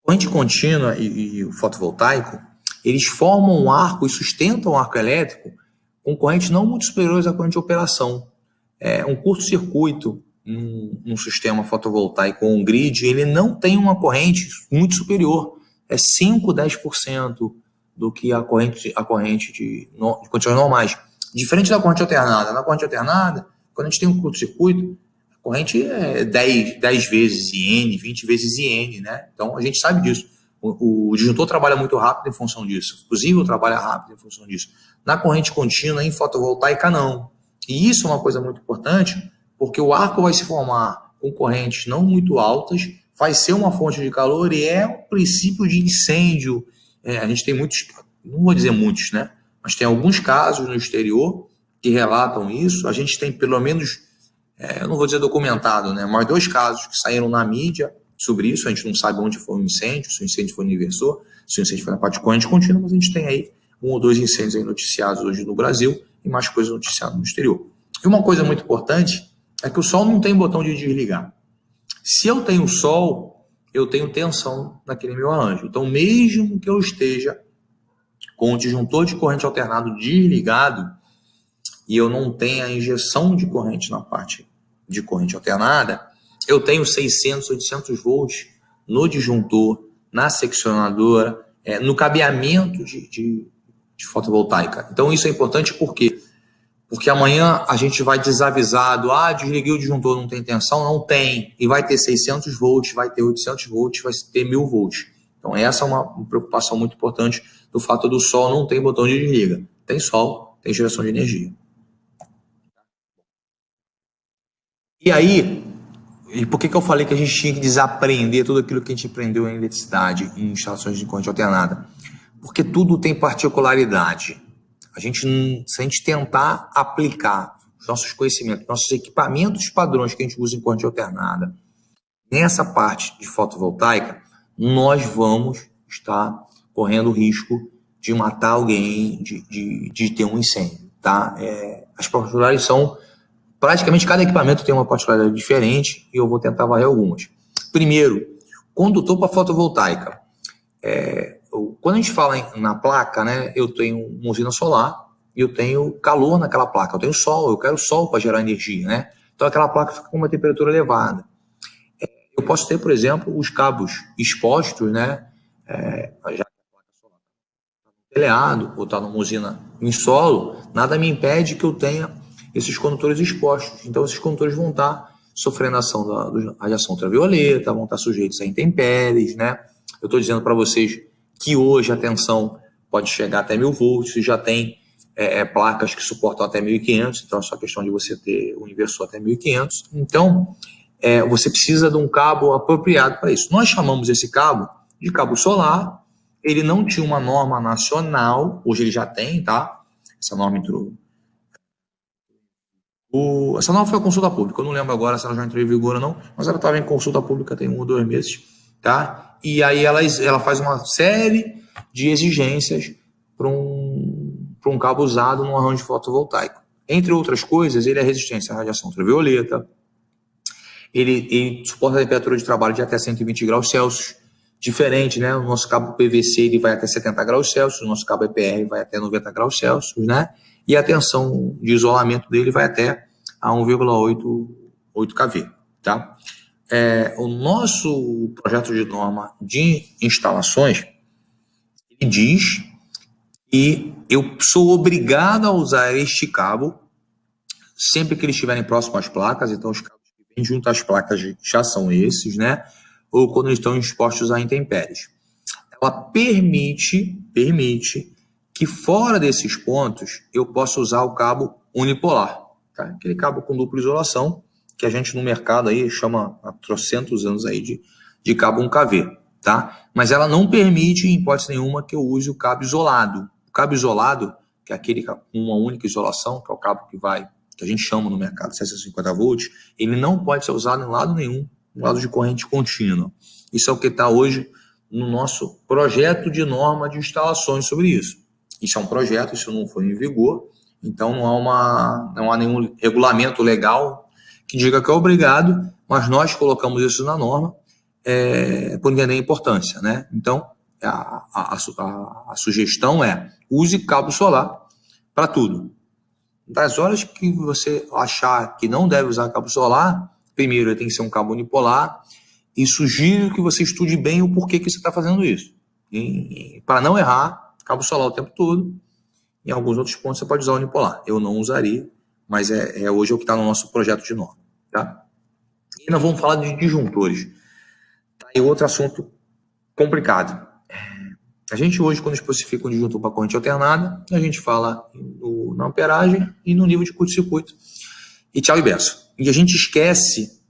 A corrente contínua e o fotovoltaico, eles formam um arco e sustentam o arco elétrico com correntes não muito superiores à corrente de operação. Um curto-circuito num sistema fotovoltaico ou um grid, ele não tem uma corrente muito superior, 5, 10% do que a corrente de condições normais. Diferente da corrente alternada. Na corrente alternada, quando a gente tem um curto-circuito, a corrente é 10 vezes IN, 20 vezes IN, né? Então, a gente sabe disso. O disjuntor trabalha muito rápido em função disso. O fusível trabalha rápido em função disso. Na corrente contínua, em fotovoltaica, não. E isso é uma coisa muito importante, porque o arco vai se formar com correntes não muito altas, vai ser uma fonte de calor e é um princípio de incêndio. A gente tem muitos, não vou dizer muitos, né? Mas tem alguns casos no exterior que relatam isso. A gente tem pelo menos, eu não vou dizer documentado, né? Mas 2 casos que saíram na mídia sobre isso. A gente não sabe onde foi o incêndio, se o incêndio foi no inversor, se o incêndio foi na parte de corrente contínua, mas a gente tem aí 1 ou 2 incêndios aí noticiados hoje no Brasil e mais coisas noticiadas no exterior. E uma coisa muito importante é que o sol não tem botão de desligar. Se eu tenho sol, eu tenho tensão naquele meu arranjo. Então, mesmo que eu esteja com o disjuntor de corrente alternado desligado e eu não tenha injeção de corrente na parte de corrente alternada, eu tenho 600, 800 volts no disjuntor, na seccionadora, no cabeamento de fotovoltaica. Então, isso é importante porque amanhã a gente vai desavisado, desliguei o disjuntor, não tem tensão, não tem, e vai ter 600 volts, vai ter 800 volts, vai ter 1000 volts. Então essa é uma preocupação muito importante do fato do sol não ter botão de desliga. Tem sol, tem geração de energia. E aí, e por que eu falei que a gente tinha que desaprender tudo aquilo que a gente aprendeu em eletricidade, em instalações de corrente alternada? Porque tudo tem particularidade. Se a gente tentar aplicar os nossos conhecimentos, nossos equipamentos padrões que a gente usa em corrente alternada, nessa parte de fotovoltaica, nós vamos estar correndo o risco de matar alguém, de ter um incêndio. Tá? As particularidades são, praticamente cada equipamento tem uma particularidade diferente e eu vou tentar varrer algumas. Primeiro, condutor para fotovoltaica. Quando a gente fala na placa, né, eu tenho uma usina solar e eu tenho calor naquela placa, eu tenho sol, eu quero sol para gerar energia, né? Então aquela placa fica com uma temperatura elevada. Eu posso ter, por exemplo, os cabos expostos, né? Já que a placa solar está no telhado ou está numa usina em solo, nada me impede que eu tenha esses condutores expostos. Então esses condutores vão estar sofrendo a ação da radiação ultravioleta, vão estar sujeitos a intempéries, né? Eu estou dizendo para vocês que hoje a tensão pode chegar até 1000 volts, e já tem placas que suportam até 1500, então é só questão de você ter um inversor até 1500. Então, você precisa de um cabo apropriado para isso. Nós chamamos esse cabo de cabo solar, ele não tinha uma norma nacional, hoje ele já tem, tá? Essa norma entrou. Essa norma foi a consulta pública, eu não lembro agora se ela já entrou em vigor ou não, mas ela estava em consulta pública tem 1 ou 2 meses. tá? E aí ela faz uma série de exigências para um cabo usado num arranjo fotovoltaico. Entre outras coisas, ele é resistente à radiação ultravioleta, ele suporta a temperatura de trabalho de até 120 graus Celsius, diferente, né? O nosso cabo PVC ele vai até 70 graus Celsius, o nosso cabo EPR vai até 90 graus Celsius, né? E a tensão de isolamento dele vai até a 1,8 kV, tá? O nosso projeto de norma de instalações, ele diz que eu sou obrigado a usar este cabo sempre que eles estiverem próximo às placas, então os cabos que vêm junto às placas já são esses, né? Ou quando eles estão expostos a intempéries. Ela permite que fora desses pontos eu possa usar o cabo unipolar, tá? Aquele cabo com dupla isolação, que a gente no mercado aí chama há trocentos anos aí de cabo 1kV, tá? Mas ela não permite, em hipótese nenhuma, que eu use o cabo isolado. O cabo isolado, que é aquele com uma única isolação, que é o cabo que a gente chama no mercado 750 volts, ele não pode ser usado em lado nenhum, no lado de corrente contínua. Isso é o que está hoje no nosso projeto de norma de instalações sobre isso. Isso é um projeto, isso não foi em vigor, então não há nenhum regulamento legal que diga que é obrigado, mas nós colocamos isso na norma por entender a importância, né? Então, a sugestão é use cabo solar para tudo. Das horas que você achar que não deve usar cabo solar, primeiro ele tem que ser um cabo unipolar, e sugiro que você estude bem o porquê que você está fazendo isso. Para não errar, cabo solar o tempo todo. Em alguns outros pontos você pode usar unipolar. Eu não usaria, mas hoje é o que está no nosso projeto de norma. Tá? E nós vamos falar de disjuntores. Tá? E outro assunto complicado. A gente hoje, quando especifica um disjuntor para corrente alternada, a gente fala na amperagem e no nível de curto-circuito. E tchau e beço. E a gente esquece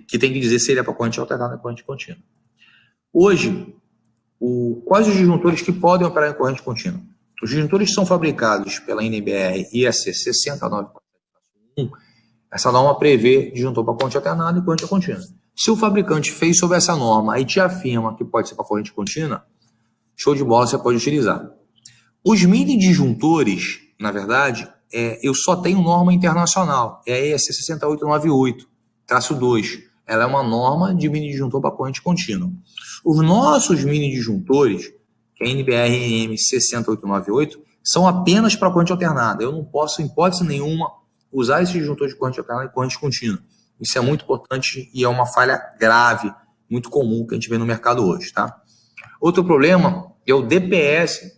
que tem que dizer se ele é para corrente alternada ou corrente contínua. Hoje, quais os disjuntores que podem operar em corrente contínua? Os disjuntores são fabricados pela NBR IEC 69441. Essa norma prevê disjuntor para corrente alternada e corrente contínua. Se o fabricante fez sobre essa norma e te afirma que pode ser para corrente contínua, show de bola, você pode utilizar. Os mini disjuntores, na verdade, eu só tenho norma internacional, é a ES 6898-2. Ela é uma norma de mini disjuntor para corrente contínua. Os nossos mini disjuntores, que é a NBR-M 60898, são apenas para corrente alternada. Eu não posso, em hipótese nenhuma, usar esse disjuntor de corrente alternada e corrente contínua. Isso é muito importante e é uma falha grave, muito comum que a gente vê no mercado hoje, tá? Outro problema é o DPS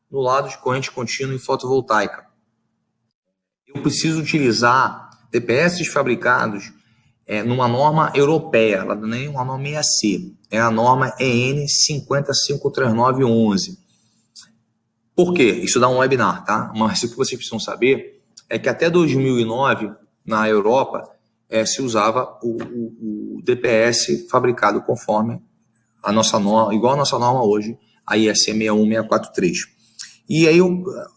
no lado de corrente contínua em fotovoltaica. Eu preciso utilizar DPS fabricados numa norma europeia, ela não é uma norma EAC, é a norma EN 505391. Por quê? Isso dá um webinar, tá? Mas o que vocês precisam saber é que até 2009, na Europa, se usava o DPS fabricado conforme a nossa norma, igual a nossa norma hoje, a IEC 61643. E aí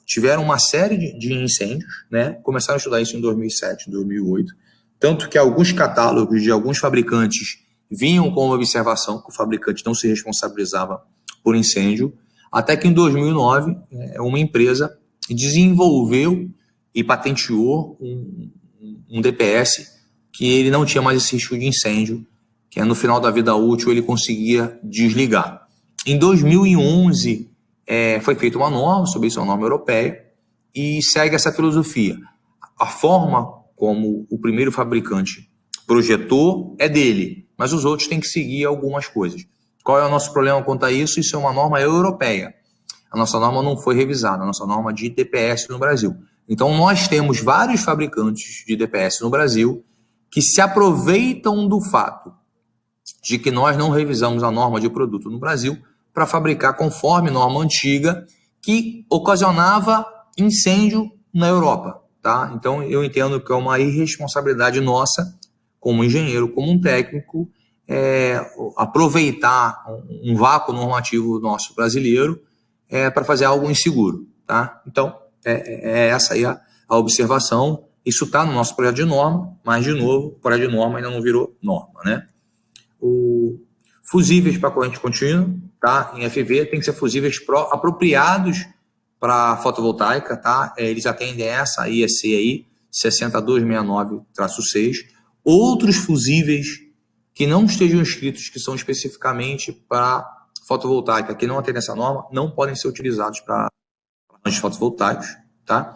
tiveram uma série de incêndios, né? Começaram a estudar isso em 2007, 2008, tanto que alguns catálogos de alguns fabricantes vinham com uma observação que o fabricante não se responsabilizava por incêndio, até que em 2009 uma empresa desenvolveu e patenteou um DPS que ele não tinha mais esse risco de incêndio, que no final da vida útil ele conseguia desligar. Em 2011, foi feita uma norma, sobre isso é uma norma europeia, e segue essa filosofia. A forma como o primeiro fabricante projetou é dele, mas os outros têm que seguir algumas coisas. Qual é o nosso problema quanto a isso? Isso é uma norma europeia. A nossa norma não foi revisada, a nossa norma de DPS no Brasil. Então, nós temos vários fabricantes de DPS no Brasil que se aproveitam do fato de que nós não revisamos a norma de produto no Brasil para fabricar conforme norma antiga que ocasionava incêndio na Europa. Tá? Então, eu entendo que é uma irresponsabilidade nossa, como engenheiro, como um técnico, aproveitar um vácuo normativo nosso brasileiro para fazer algo inseguro. Tá? Então, essa aí a observação. Isso está no nosso projeto de norma, mas, de novo, o projeto de norma ainda não virou norma. Né? Fusíveis para corrente contínua, tá? Em FV tem que ser fusíveis apropriados para fotovoltaica, tá? Eles atendem essa IEC aí, 60269-6. Outros fusíveis que não estejam inscritos, que são especificamente para fotovoltaica, que não atendem essa norma, não podem ser utilizados para arranjos fotovoltaicos, tá?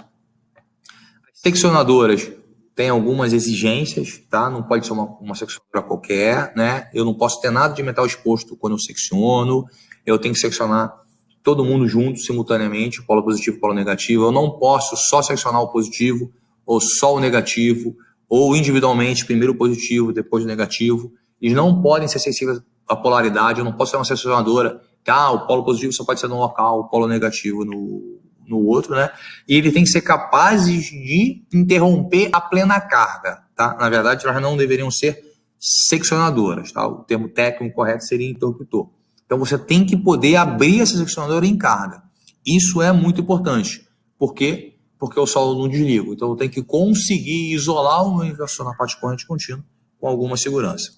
As seccionadoras têm algumas exigências, tá? Não pode ser uma seccionadora qualquer, né? Eu não posso ter nada de metal exposto quando eu secciono, eu tenho que seccionar todo mundo junto, simultaneamente, polo positivo e polo negativo. Eu não posso só seccionar o positivo, ou só o negativo, ou individualmente, primeiro o positivo, depois o negativo. Eles não podem ser sensíveis à polaridade, eu não posso ser uma seccionadora, que o polo positivo só pode ser num local, o polo negativo no outro, né? E ele tem que ser capazes de interromper a plena carga, tá? Na verdade, elas não deveriam ser seccionadoras, tá? O termo técnico correto seria interruptor. Então, você tem que poder abrir essa seccionadora em carga. Isso é muito importante. Por quê? Porque eu só não desligo. Então, eu tenho que conseguir isolar o meu inversor na parte de corrente contínua com alguma segurança,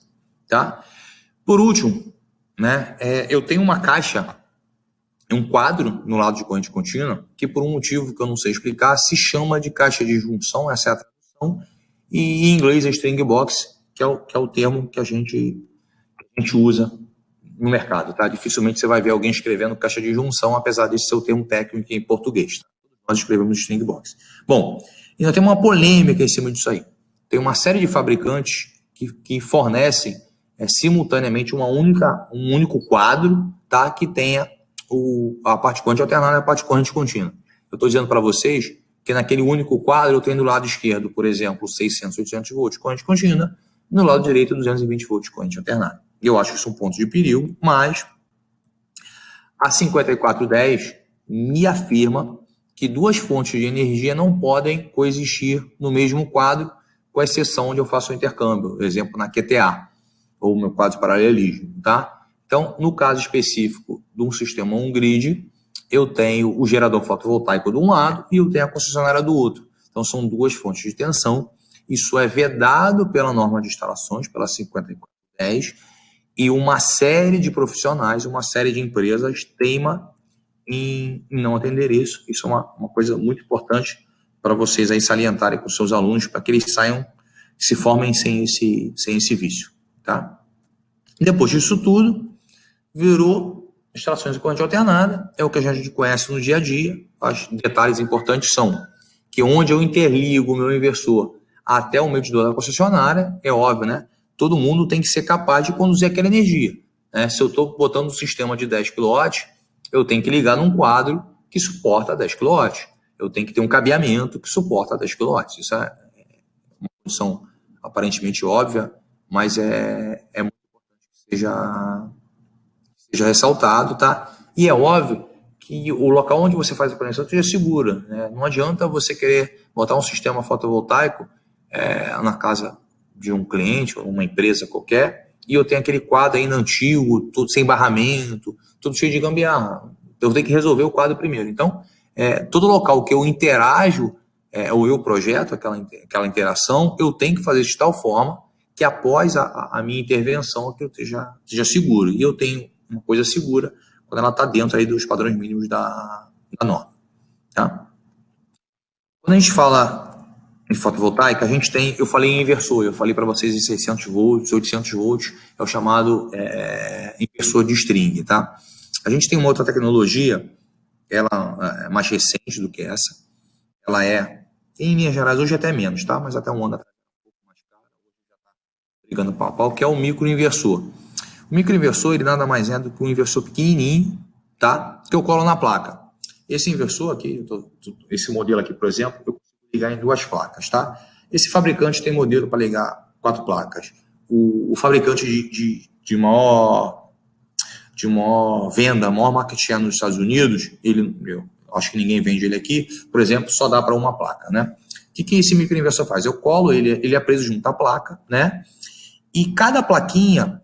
tá? Por último, né, eu tenho uma caixa, um quadro no lado de corrente contínua, que por um motivo que eu não sei explicar, se chama de caixa de junção, essa é a tradução, e em inglês é string box, que é o termo que a gente usa no mercado, tá? Dificilmente você vai ver alguém escrevendo caixa de junção, apesar de ser o termo técnico em português, tá? Nós escrevemos string box. Bom, ainda tem uma polêmica em cima disso aí. Tem uma série de fabricantes que fornecem simultaneamente um único quadro, tá? Que tenha a parte corrente alternada e a parte corrente contínua. Eu estou dizendo para vocês que naquele único quadro eu tenho do lado esquerdo, por exemplo, 600, 800 volts corrente contínua, e no lado direito 220 volts corrente alternada. Eu acho que são pontos de perigo, mas a 5410 me afirma que duas fontes de energia não podem coexistir no mesmo quadro, com exceção onde eu faço o intercâmbio, por exemplo, na QTA, ou meu quadro de paralelismo, tá? Então, no caso específico de um sistema on-grid, eu tenho o gerador fotovoltaico de um lado e eu tenho a concessionária do outro. Então, são duas fontes de tensão. Isso é vedado pela norma de instalações, pela 5410, e uma série de profissionais, uma série de empresas teima em não atender isso. Isso é uma coisa muito importante para vocês aí salientarem com seus alunos, para que eles se formem sem esse vício, tá? Depois disso tudo, virou instalações de corrente alternada, é o que a gente conhece no dia a dia. Os detalhes importantes são que onde eu interligo o meu inversor até o medidor da concessionária, é óbvio, né? Todo mundo tem que ser capaz de conduzir aquela energia, né? Se eu estou botando um sistema de 10 kW, eu tenho que ligar num quadro que suporta 10 kW. Eu tenho que ter um cabeamento que suporta 10 kW. Isso é uma condição aparentemente óbvia, mas é muito importante que seja ressaltado, tá? E é óbvio que o local onde você faz a conexão seja segura, né? Não adianta você querer botar um sistema fotovoltaico na casa de um cliente ou uma empresa qualquer, e eu tenho aquele quadro ainda antigo, tudo sem barramento, tudo cheio de gambiarra. Eu tenho que resolver o quadro primeiro. Então, todo local que eu interajo, ou eu projeto aquela interação, eu tenho que fazer de tal forma que após a minha intervenção que eu esteja seguro. E eu tenho uma coisa segura quando ela está dentro aí dos padrões mínimos da norma. Tá? Quando a gente fala em fotovoltaica, eu falei em inversor, eu falei para vocês em 600 volts, 800 volts, é o chamado inversor de string, tá? A gente tem uma outra tecnologia, ela é mais recente do que essa, ela em linhas gerais, hoje até menos, tá? Mas até um ano atrás, um pouco mais caro, hoje já está brigando pau a pau, que é o microinversor. O microinversor, ele nada mais é do que um inversor pequenininho, tá? Que eu colo na placa. Esse inversor aqui, esse modelo aqui, por exemplo, eu consigo ligar em 2 placas, tá? Esse fabricante tem modelo para ligar 4 placas. O fabricante de maior venda, maior market share nos Estados Unidos, eu acho que ninguém vende ele aqui, por exemplo, só dá para uma placa, né? O que esse microinversor faz? Eu colo ele é preso junto à placa, né? E cada plaquinha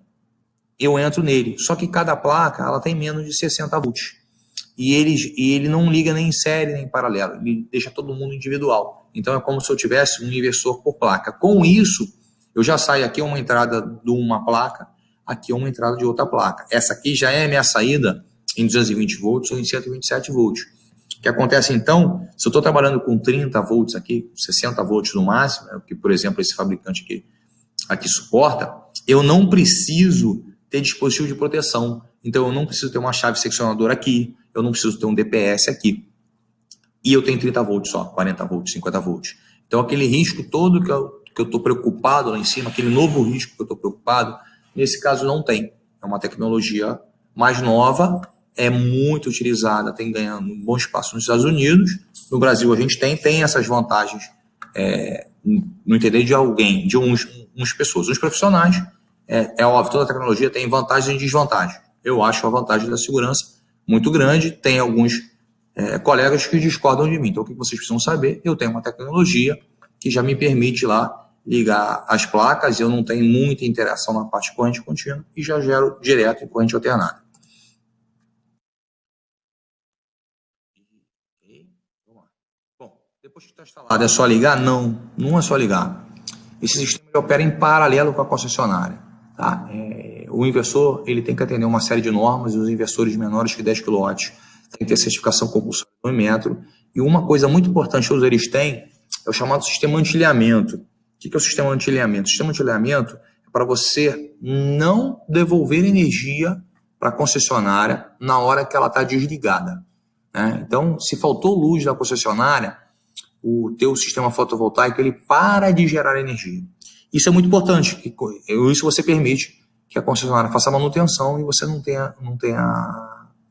eu entro nele, só que cada placa ela tem menos de 60 volts. E ele não liga nem em série nem em paralelo, ele deixa todo mundo individual. Então é como se eu tivesse um inversor por placa. Com isso, eu já saio aqui uma entrada de uma placa, aqui é uma entrada de outra placa. Essa aqui já é a minha saída em 220 volts ou em 127 volts. O que acontece então, se eu estou trabalhando com 30 volts aqui, 60 volts no máximo, é o que, por exemplo, esse fabricante aqui suporta, eu não preciso ter dispositivo de proteção. Então, eu não preciso ter uma chave seccionadora aqui, eu não preciso ter um DPS aqui. E eu tenho 30 volts só, 40 volts, 50 volts. Então, aquele risco todo que eu estou preocupado lá em cima, aquele novo risco que eu estou preocupado, nesse caso não tem. É uma tecnologia mais nova, é muito utilizada, tem ganhando um bom espaço nos Estados Unidos. No Brasil, a gente tem essas vantagens, no entender de alguém, de uns pessoas, uns profissionais. É óbvio, toda tecnologia tem vantagens e desvantagens. Eu acho a vantagem da segurança muito grande. Tem alguns colegas que discordam de mim. Então, o que vocês precisam saber? Eu tenho uma tecnologia que já me permite lá ligar as placas, eu não tenho muita interação na parte de corrente contínua e já gero direto em corrente alternada. Bom, depois que está instalado, é só ligar? Não, não é só ligar. Esse sistema ele opera em paralelo com a concessionária. Tá? O inversor ele tem que atender uma série de normas e os inversores menores que 10 kW tem que ter certificação compulsória do metro. E uma coisa muito importante que todos eles têm é o chamado sistema anti-ilhamento. O que é o sistema anti-ilhamento? O sistema anti-ilhamento é para você não devolver energia para a concessionária na hora que ela está desligada. Né? Então, se faltou luz da concessionária, o teu sistema fotovoltaico ele para de gerar energia. Isso é muito importante. Isso você permite que a concessionária faça manutenção e você não tenha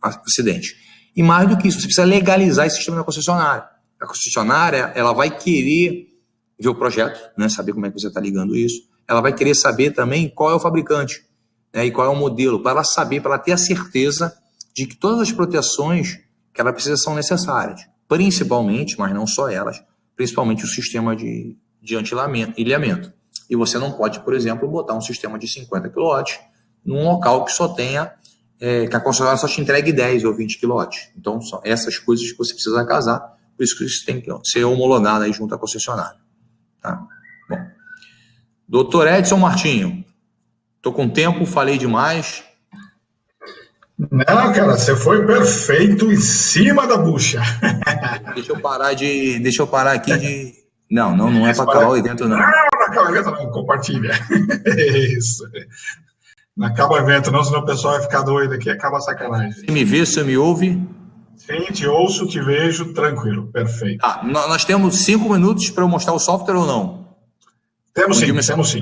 acidente. E mais do que isso, você precisa legalizar esse sistema da concessionária. A concessionária ela vai querer ver o projeto, né, saber como é que você está ligando isso. Ela vai querer saber também qual é o fabricante, né, e qual é o modelo, para ela saber, para ela ter a certeza de que todas as proteções que ela precisa são necessárias. Principalmente, mas não só elas, principalmente o sistema de anti-ilhamento. E você não pode, por exemplo, botar um sistema de 50 kW num local que só tenha, que a concessionária só te entregue 10 ou 20 kW. Então, são essas coisas que você precisa casar, por isso que isso tem que ser homologado aí junto à concessionária. Tá? Bom. Doutor Edson Martinho, estou com tempo, falei demais. Não, cara, você foi perfeito em cima da bucha. Deixa eu parar aqui de... Não é para acabar o evento, não. Não acaba o evento, não, compartilha. Isso. Não acaba o evento, não, senão o pessoal vai ficar doido aqui, acaba a sacanagem. Você me vê, você me ouve? Sim, te ouço, te vejo, tranquilo, perfeito. Tá, nós temos 5 minutos para eu mostrar o software ou não? Temos sim.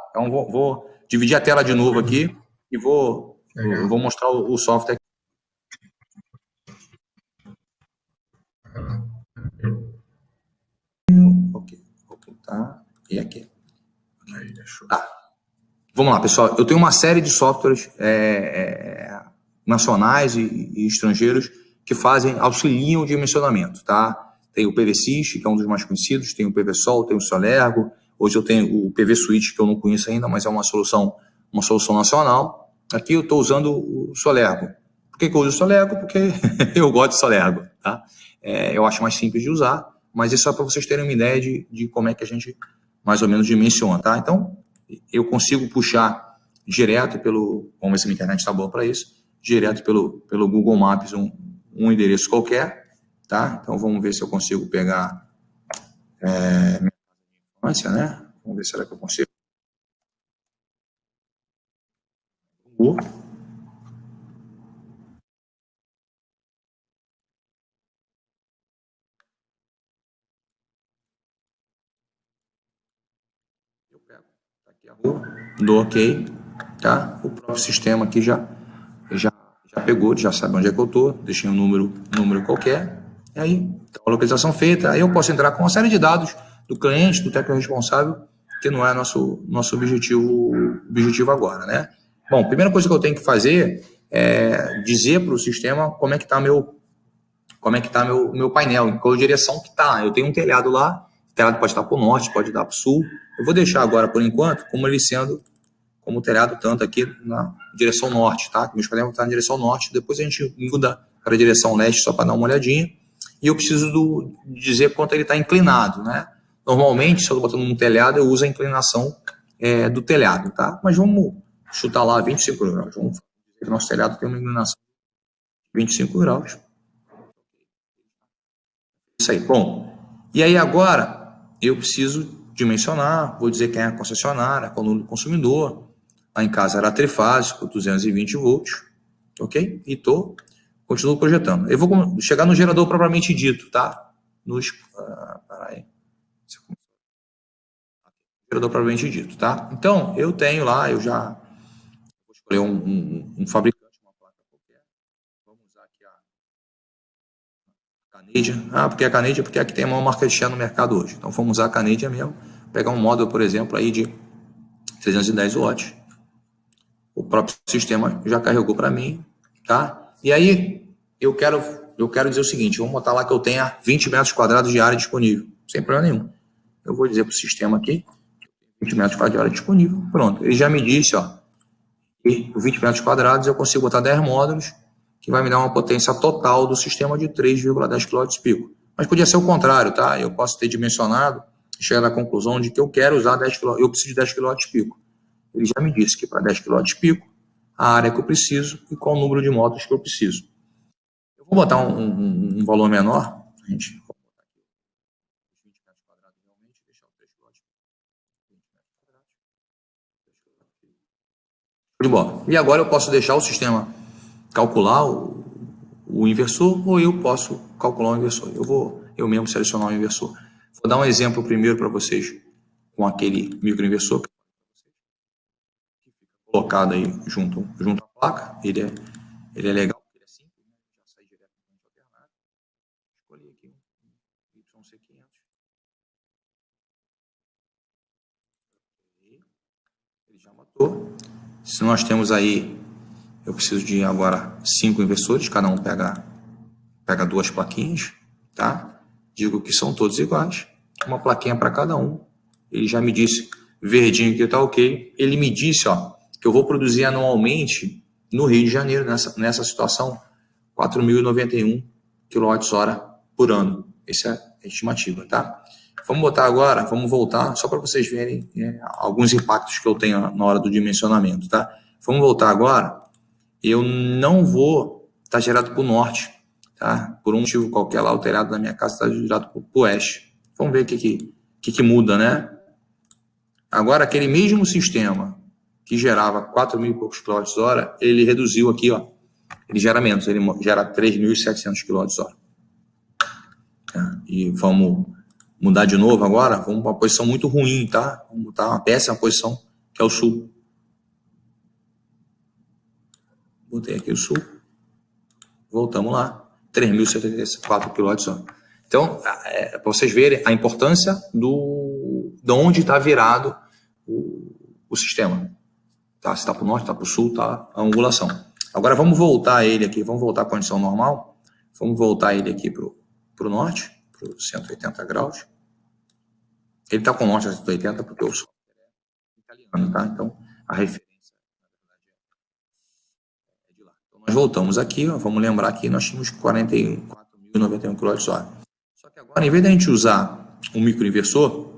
Então vou dividir a tela de novo aqui e vou mostrar o software. Ok, vou botar e aqui. Tá. Vamos lá, pessoal. Eu tenho uma série de softwares nacionais e estrangeiros que auxiliam o dimensionamento, tá? Tem o PVSys, que é um dos mais conhecidos, tem o PVSol, tem o Solergo. Hoje eu tenho o PV Switch, que eu não conheço ainda, mas é uma solução nacional. Aqui eu estou usando o Solergo. Por que eu uso o Solergo? Porque eu gosto de Solergo, tá? Eu acho mais simples de usar, mas isso é para vocês terem uma ideia de como é que a gente mais ou menos dimensiona, tá? Então, eu consigo puxar direto vamos ver se a minha internet está boa para isso, direto pelo Google Maps um endereço qualquer, tá? Então, vamos ver se eu consigo pegar minha infância, né? Vamos ver se será que eu consigo. Eu pego, tá aqui a rua, dou OK, tá? O próprio sistema aqui já pegou, já sabe onde é que eu estou, deixei um número qualquer, e aí tá a localização feita, aí eu posso entrar com uma série de dados do cliente, do técnico responsável, que não é nosso objetivo agora, né? Bom, a primeira coisa que eu tenho que fazer é dizer para o sistema como é que está meu painel, em qual direção que está. Eu tenho um telhado lá, o telhado pode estar para o norte, pode dar para o sul. Eu vou deixar agora, por enquanto, como ele sendo como o telhado tanto aqui na direção norte, tá? Meus painéis vão estar na direção norte, depois a gente muda para a direção leste só para dar uma olhadinha. E eu preciso dizer quanto ele está inclinado, né? Normalmente, se eu estou botando um telhado, eu uso a inclinação do telhado, tá? Mas vamos chutar lá 25 graus. Vamos dizer que nosso telhado tem uma inclinação de 25 graus. Isso aí. Bom, e aí agora eu preciso dimensionar, vou dizer quem é a concessionária, qual é o número do consumidor. Lá em casa era trifásico, 220 volts, ok? E continuo projetando. Eu vou chegar no gerador propriamente dito, tá? Peraí. Gerador propriamente dito, tá? Então, eu tenho lá, eu já vou escolher um fabricante, uma placa qualquer. Vamos usar aqui a Canadian. Porque a Canadian porque é a que tem a maior market share no mercado hoje. Então, vamos usar a Canadian mesmo. Pegar um módulo, por exemplo, aí de 310 watts. O próprio sistema já carregou para mim, tá? E aí, eu quero dizer o seguinte, vamos botar lá que eu tenha 20 metros quadrados de área disponível, sem problema nenhum. Eu vou dizer para o sistema aqui, 20 metros quadrados de área disponível, pronto. Ele já me disse, ó, que 20 metros quadrados eu consigo botar 10 módulos, que vai me dar uma potência total do sistema de 3,10 kW/pico. Mas podia ser o contrário, tá? Eu posso ter dimensionado e chegar à conclusão de que eu quero usar 10 kW, eu preciso de 10 kW/pico. Ele já me disse que para 10 kW/pico, a área que eu preciso e qual o número de módulos que eu preciso. Eu vou botar um valor menor, a gente vai botar aqui 20 metros quadrados realmente, deixar o 3 kW/pico. 20 metros quadrados, 3 kW/pico. De bola. E agora eu posso deixar o sistema calcular o inversor ou eu posso calcular o inversor. Eu mesmo selecionar o inversor. Vou dar um exemplo primeiro para vocês com aquele microinversor que colocado aí junto à placa. Ele é legal, ele é simples, né? Já sai diretamente alternado. Escolhi aqui um YC500. Ele já matou. Se nós temos aí, eu preciso de agora 5 inversores, cada um pega 2 plaquinhas, tá? Digo que são todos iguais, uma plaquinha para cada um. Ele já me disse verdinho que tá ok. Ele me disse, ó, que eu vou produzir anualmente no Rio de Janeiro, nessa situação, 4.091 kWh por ano. Essa é a estimativa, tá? Vamos botar agora, vamos voltar, só para vocês verem alguns impactos que eu tenho na hora do dimensionamento, tá? Vamos voltar agora. Eu não vou estar gerado para o norte, tá? Por um motivo qualquer lá, o telhado da minha casa está gerado para o oeste. Vamos ver o que muda, né? Agora, aquele mesmo sistema que gerava 4.000 e poucos kWh, ele reduziu aqui, ó. Ele gera menos, ele gera 3.700 kWh. Tá? E vamos mudar de novo agora, vamos para uma posição muito ruim, tá? Vamos botar uma péssima posição, que é o sul. Botei aqui o sul. Voltamos lá. 3.074 kWh. Então, para vocês verem a importância de onde está virado o sistema. Tá? Se está para o norte, está para o sul, tá a angulação. Agora vamos voltar ele aqui, vamos voltar à condição normal. Vamos voltar ele aqui para o norte, para os 180 graus. Ele está com o norte a 180 porque o sol é italiano, tá? Então, a referência, na verdade, é de lá. Então, nós voltamos aqui, ó, vamos lembrar que nós tínhamos 44.091 kWh. Só que agora, em vez da gente usar um microinversor,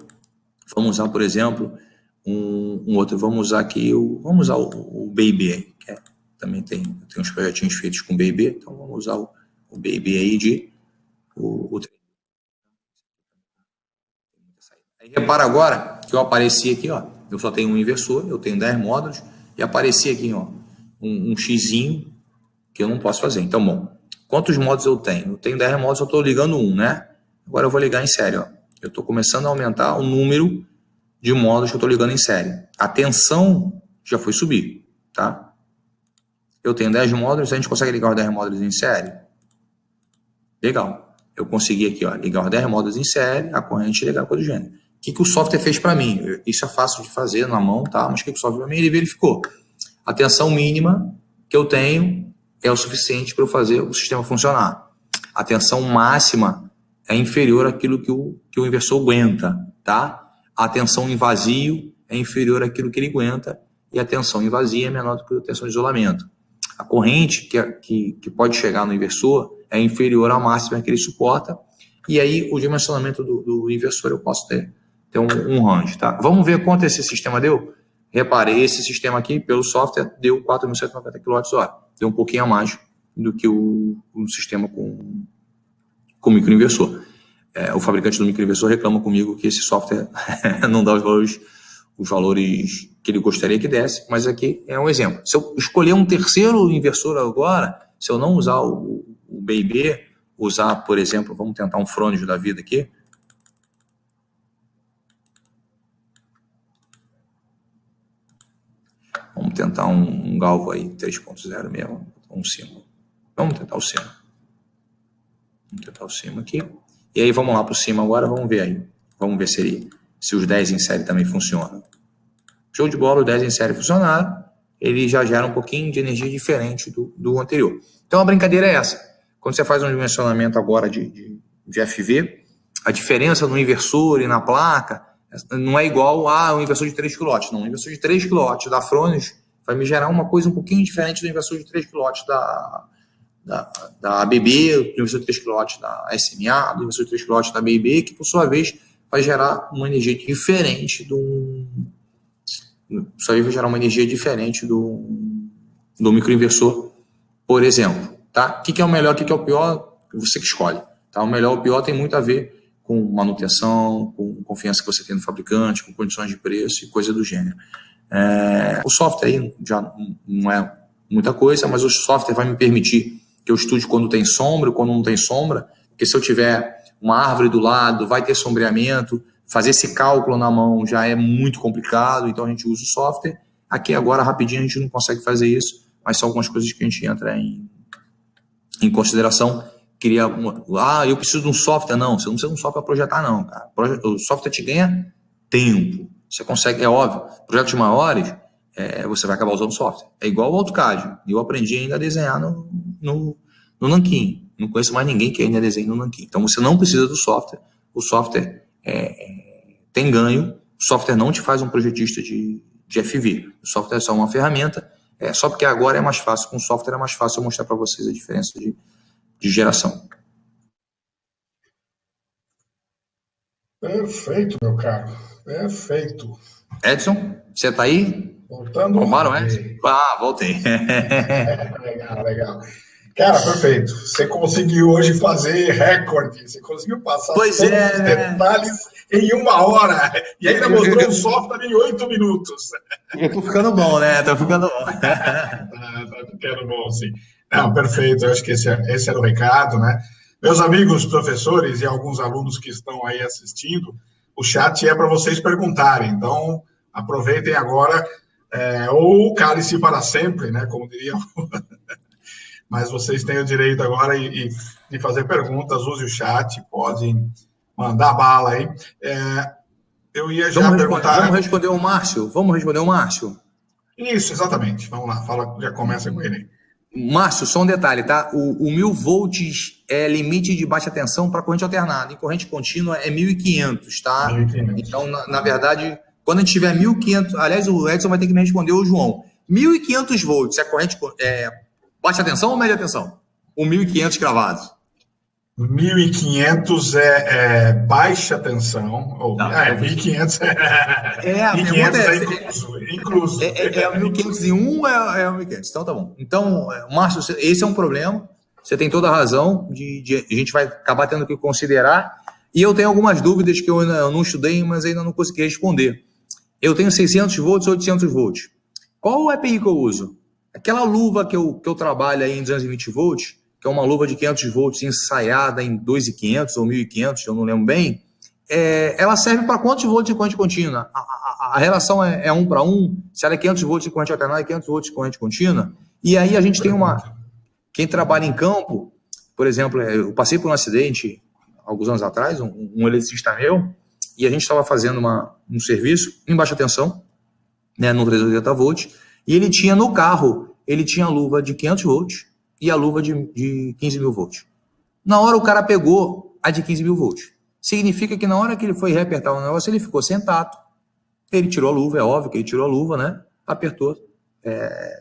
vamos usar, por exemplo, um outro. Vamos usar aqui, vamos usar o BIB, que também tem uns projetinhos feitos com BIB, então vamos usar o BIB aí de Aí repara agora que eu apareci aqui, ó, eu só tenho um inversor, eu tenho 10 módulos, e apareci aqui, ó, um xizinho que eu não posso fazer. Então, bom, quantos módulos eu tenho? Eu tenho 10 módulos, eu estou ligando um, né? Agora eu vou ligar em série, ó. Eu estou começando a aumentar o número de módulos que eu estou ligando em série. A tensão já foi subir, tá? Eu tenho 10 módulos, a gente consegue ligar os 10 módulos em série? Legal. Eu consegui aqui, ó, ligar os 10 módulos em série, a corrente legal, coisa do gênero. O que o software fez para mim? Isso é fácil de fazer na mão, tá? Mas o que o software para mim? Ele verificou. A tensão mínima que eu tenho é o suficiente para eu fazer o sistema funcionar. A tensão máxima é inferior àquilo que o inversor aguenta, tá? A tensão em vazio é inferior àquilo que ele aguenta e a tensão em vazio é menor do que a tensão de isolamento. A corrente que pode chegar no inversor é inferior à máxima que ele suporta e aí o dimensionamento do inversor eu posso ter um range, tá? Vamos ver quanto esse sistema deu? Repare, esse sistema aqui, pelo software, deu 4.190 kWh. Deu um pouquinho a mais do que o sistema com microinversor. O fabricante do microinversor reclama comigo que esse software não dá os valores que ele gostaria que desse, mas aqui é um exemplo. Se eu escolher um terceiro inversor agora, se eu não usar o BIB, usar, por exemplo, vamos tentar um Frônios da vida aqui. Vamos tentar um Galvo aí, 3.0 mesmo, um Cima. Vamos tentar o Cima. Vamos tentar o Cima aqui. E aí vamos lá para o Cima agora, vamos ver aí. Vamos ver se os 10 em série também funcionam. Show de bola, os 10 em série funcionaram. Ele já gera um pouquinho de energia diferente do anterior. Então a brincadeira é essa. Quando você faz um dimensionamento agora de FV, a diferença no inversor e na placa não é igual um inversor de 3 kW. Não, um inversor de 3 kW da Frônios vai me gerar uma coisa um pouquinho diferente do inversor de 3 kW da ABB, do inversor de 3 kW da SMA, do inversor de 3 kW da BIB, que por sua vez vai gerar uma energia diferente do microinversor, por exemplo. Tá? O que é o melhor, o que é o pior? Você que escolhe. Tá? O melhor ou o pior tem muito a ver com manutenção, com confiança que você tem no fabricante, com condições de preço e coisa do gênero. O software aí já não é muita coisa, mas o software vai me permitir que eu estude quando tem sombra, quando não tem sombra, porque se eu tiver uma árvore do lado, vai ter sombreamento, fazer esse cálculo na mão já é muito complicado, então a gente usa o software. Aqui agora, rapidinho, a gente não consegue fazer isso, mas são algumas coisas que a gente entra em consideração. Eu preciso de um software. Não, você não precisa de um software para projetar, não, cara. O software te ganha tempo. Você consegue, é óbvio, projetos maiores, você vai acabar usando software. É igual o AutoCAD. Eu aprendi ainda a desenhar no Nanquim. Não conheço mais ninguém que ainda desenhe no Nanquim. Então você não precisa do software. O software tem ganho. O software não te faz um projetista de FV. O software é só uma ferramenta. Só porque agora é mais fácil. Com o software é mais fácil eu mostrar para vocês a diferença de geração. Perfeito, meu caro. Perfeito. Edson, você está aí? Voltando. Roubaram, Edson? Voltei. Legal. Cara, perfeito. Você conseguiu hoje fazer recorde. Você conseguiu passar todos os detalhes em 1 hora. E ainda mostrou o software em 8 minutos. Eu tô ficando bom, né? Tô ficando bom. Tá ficando bom, sim. Não, perfeito. Eu acho que esse era o recado, né? Meus amigos professores e alguns alunos que estão aí assistindo, o chat é para vocês perguntarem. Então, aproveitem agora, ou cale-se para sempre, né? Como diria mas vocês têm o direito agora de fazer perguntas, use o chat, podem mandar bala aí. Eu ia já perguntar... Vamos responder o Márcio? Isso, exatamente. Vamos lá, já começa com ele. Márcio, só um detalhe, tá? O 1000 volts é limite de baixa tensão para corrente alternada. Em corrente contínua é 1500, tá? 1500. Então, na verdade, quando a gente tiver 1500... Aliás, o Edson vai ter que me responder, o João. 1500 volts é corrente... baixa tensão ou média tensão? Ou 1.500 cravados? 1.500 é baixa tensão. Ou, 1.500 é incluso. É 1.501 ou é 1.500? Então tá bom. Então, Márcio, esse é um problema. Você tem toda a razão. A gente vai acabar tendo que considerar. E eu tenho algumas dúvidas que eu não estudei, mas ainda não consegui responder. Eu tenho 600 volts ou 800 volts. Qual o EPI que eu uso? Aquela luva que eu trabalho aí em 220 volts, que é uma luva de 500 volts ensaiada em 2.500 ou 1.500, eu não lembro bem, ela serve para quantos volts em corrente contínua? A relação é 1 para 1, se ela é 500 volts em corrente alternada e 500 volts em corrente contínua. E aí a gente tem quem trabalha em campo, por exemplo, eu passei por um acidente alguns anos atrás, um eletricista meu, e a gente estava fazendo um serviço em baixa tensão, né, no 380 volts, e ele tinha no carro, a luva de 500 volts e a luva de 15.000 volts. Na hora o cara pegou a de 15.000 volts. Significa que na hora que ele foi reapertar o negócio, ele ficou sentado. Ele tirou a luva, é óbvio que ele tirou a luva, né? Apertou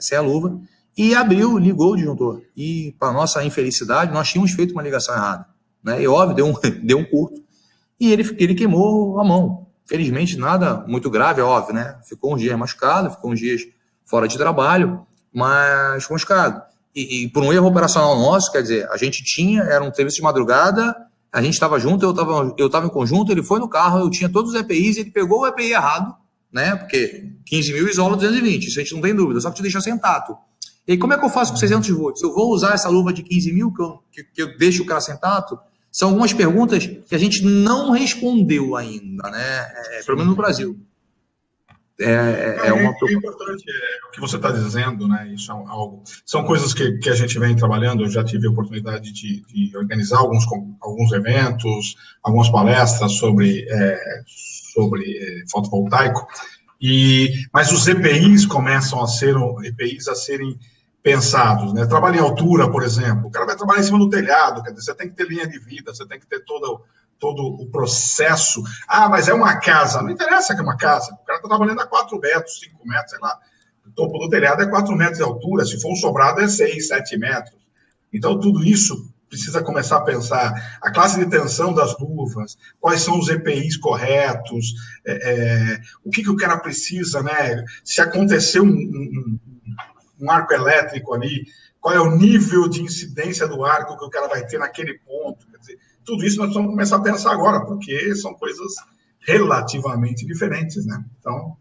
sem a luva e abriu, ligou o disjuntor. E para nossa infelicidade, nós tínhamos feito uma ligação errada, né? E óbvio, deu um curto. E ele queimou a mão. Felizmente, nada muito grave, é óbvio, né? Ficou uns dias machucado, ficou uns dias fora de trabalho, mas ficou machucado. E por um erro operacional nosso, quer dizer, a gente era um serviço de madrugada, a gente estava junto, eu estava em conjunto, ele foi no carro, eu tinha todos os EPIs, ele pegou o EPI errado, né? Porque 15 mil isola 220, isso a gente não tem dúvida, só que te deixa sem tato. E aí, como é que eu faço com 600 volts? Eu vou usar essa luva de 15 mil que eu deixo o cara sem tato? São algumas perguntas que a gente não respondeu ainda, né? Pelo menos no Brasil. É importante o que você está dizendo, né? Isso é algo. São coisas que a gente vem trabalhando. Eu já tive a oportunidade de organizar alguns eventos, algumas palestras sobre fotovoltaico. Mas os EPIs começam a serem pensados, né? Trabalho em altura, por exemplo. O cara vai trabalhar em cima do telhado, quer dizer, você tem que ter linha de vida, você tem que ter todo o processo. Ah, mas é uma casa. Não interessa que é uma casa. O cara está trabalhando a 4 metros, 5 metros, sei lá. O topo do telhado é 4 metros de altura. Se for um sobrado, é 6, 7 metros. Então, tudo isso precisa começar a pensar. A classe de tensão das luvas, quais são os EPIs corretos, o que o cara precisa, né? Se acontecer um arco elétrico ali, qual é o nível de incidência do arco que o cara vai ter naquele ponto. Quer dizer, tudo isso nós vamos começar a pensar agora, porque são coisas relativamente diferentes, né? Então,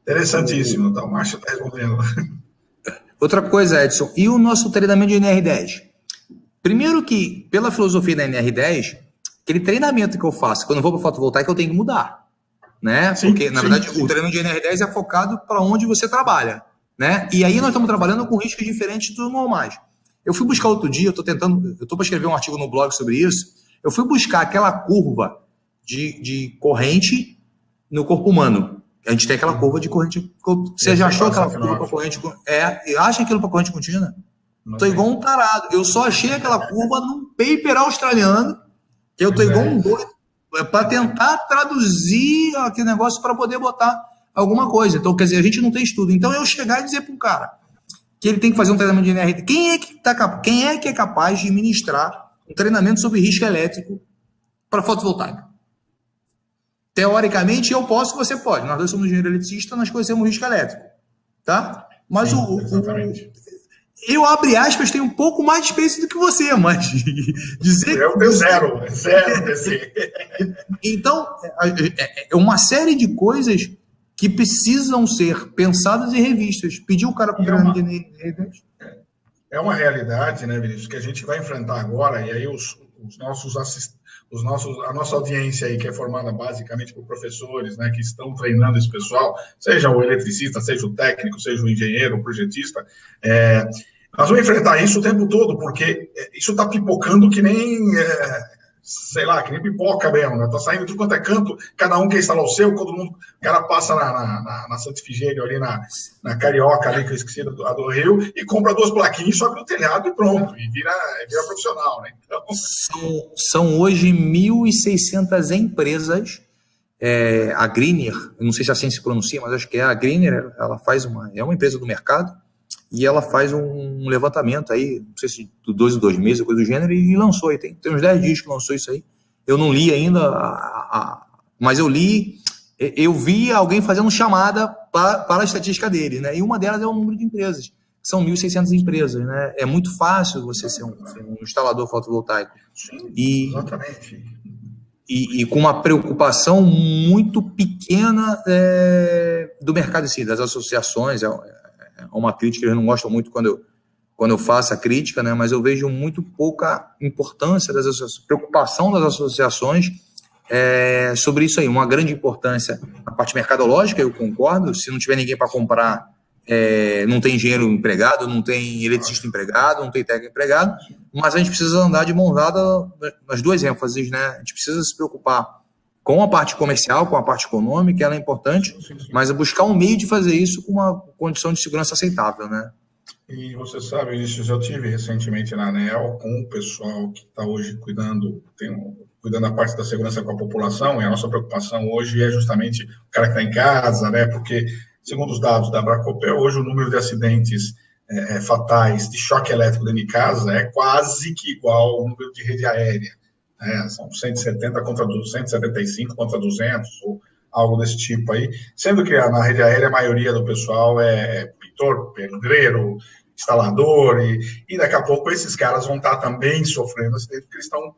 interessantíssimo. Então, o Márcio está respondendo. Outra coisa, Edson, e o nosso treinamento de NR10? Primeiro que, pela filosofia da NR10, aquele treinamento que eu faço, quando eu vou para fotovoltaica, eu tenho que mudar, né? Porque, na verdade, o treinamento de NR10 é focado para onde você trabalha, né? E aí nós estamos trabalhando com riscos diferentes dos normais. Eu fui buscar outro dia, eu estou para escrever um artigo no blog sobre isso, eu fui buscar aquela curva de corrente no corpo humano. A gente tem aquela curva de corrente. Você já achou aquela curva para corrente? Acha aquilo para corrente contínua? Estou igual um tarado. Eu só achei aquela curva num paper australiano, que eu estou igual um doido, para tentar traduzir aquele negócio para poder botar alguma coisa. Então, quer dizer, a gente não tem estudo. Então, eu chegar e dizer para um cara que ele tem que fazer um treinamento de NRT. Quem é que é capaz de ministrar um treinamento sobre risco elétrico para fotovoltaica? Teoricamente, eu posso, você pode. Nós dois somos engenheiros eletricistas, nós conhecemos o risco elétrico. Tá? Mas eu, abre aspas, tenho um pouco mais de experiência do que você, mas dizer... Eu tenho zero DC. Então, é uma série de coisas que precisam ser pensadas e revistas. Pedir o cara com treinamento de NR10. É uma realidade, né, Vinícius, que a gente vai enfrentar agora, e aí a nossa audiência aí, que é formada basicamente por professores, né, que estão treinando esse pessoal, seja o eletricista, seja o técnico, seja o engenheiro, o projetista, nós vamos enfrentar isso o tempo todo, porque isso está pipocando que nem, sei lá, que nem pipoca mesmo, né? Está saindo de tudo quanto é canto, cada um quer instalar o seu, todo mundo, o cara passa na Santa Ifigênio, ali na Carioca, ali, que eu esqueci do Rio, e compra 2 plaquinhas, sobe no telhado e pronto, e vira profissional, né? Então... São hoje 1.600 empresas, a Greener, eu não sei se assim se pronuncia, mas acho que a Greener, ela faz é uma empresa do mercado, e ela faz um levantamento aí, não sei se de 2 em 2 meses, coisa do gênero, e lançou aí, tem uns 10 dias que lançou isso aí. Eu não li ainda, mas eu vi alguém fazendo chamada para a estatística dele, né? E uma delas é o número de empresas, que são 1.600 empresas, né? É muito fácil você ser um instalador fotovoltaico. Exatamente. E com uma preocupação muito pequena do mercado em si, das associações. É uma crítica que eles não gostam muito quando eu faço a crítica, né? Mas eu vejo muito pouca importância das associações, preocupação das associações sobre isso aí. Uma grande importância na parte mercadológica, eu concordo. Se não tiver ninguém para comprar, não tem engenheiro empregado, não tem eletricista empregado, não tem técnico empregado, mas a gente precisa andar de mão dada nas duas ênfases, né? A gente precisa se preocupar com a parte comercial, com a parte econômica, ela é importante, mas é buscar um meio de fazer isso com uma condição de segurança aceitável, né? E você sabe, Vinícius, eu tive recentemente na ANEEL com o pessoal que está hoje cuidando da parte da segurança com a população, e a nossa preocupação hoje é justamente o cara que está em casa, né? Porque, segundo os dados da Abracopel, hoje o número de acidentes fatais de choque elétrico dentro de casa é quase que igual ao número de rede aérea. São 170 contra 275 contra 200, ou algo desse tipo aí, sendo que na rede aérea a maioria do pessoal é pintor, pedreiro, instalador, e daqui a pouco esses caras vão estar também sofrendo acidente, porque eles estão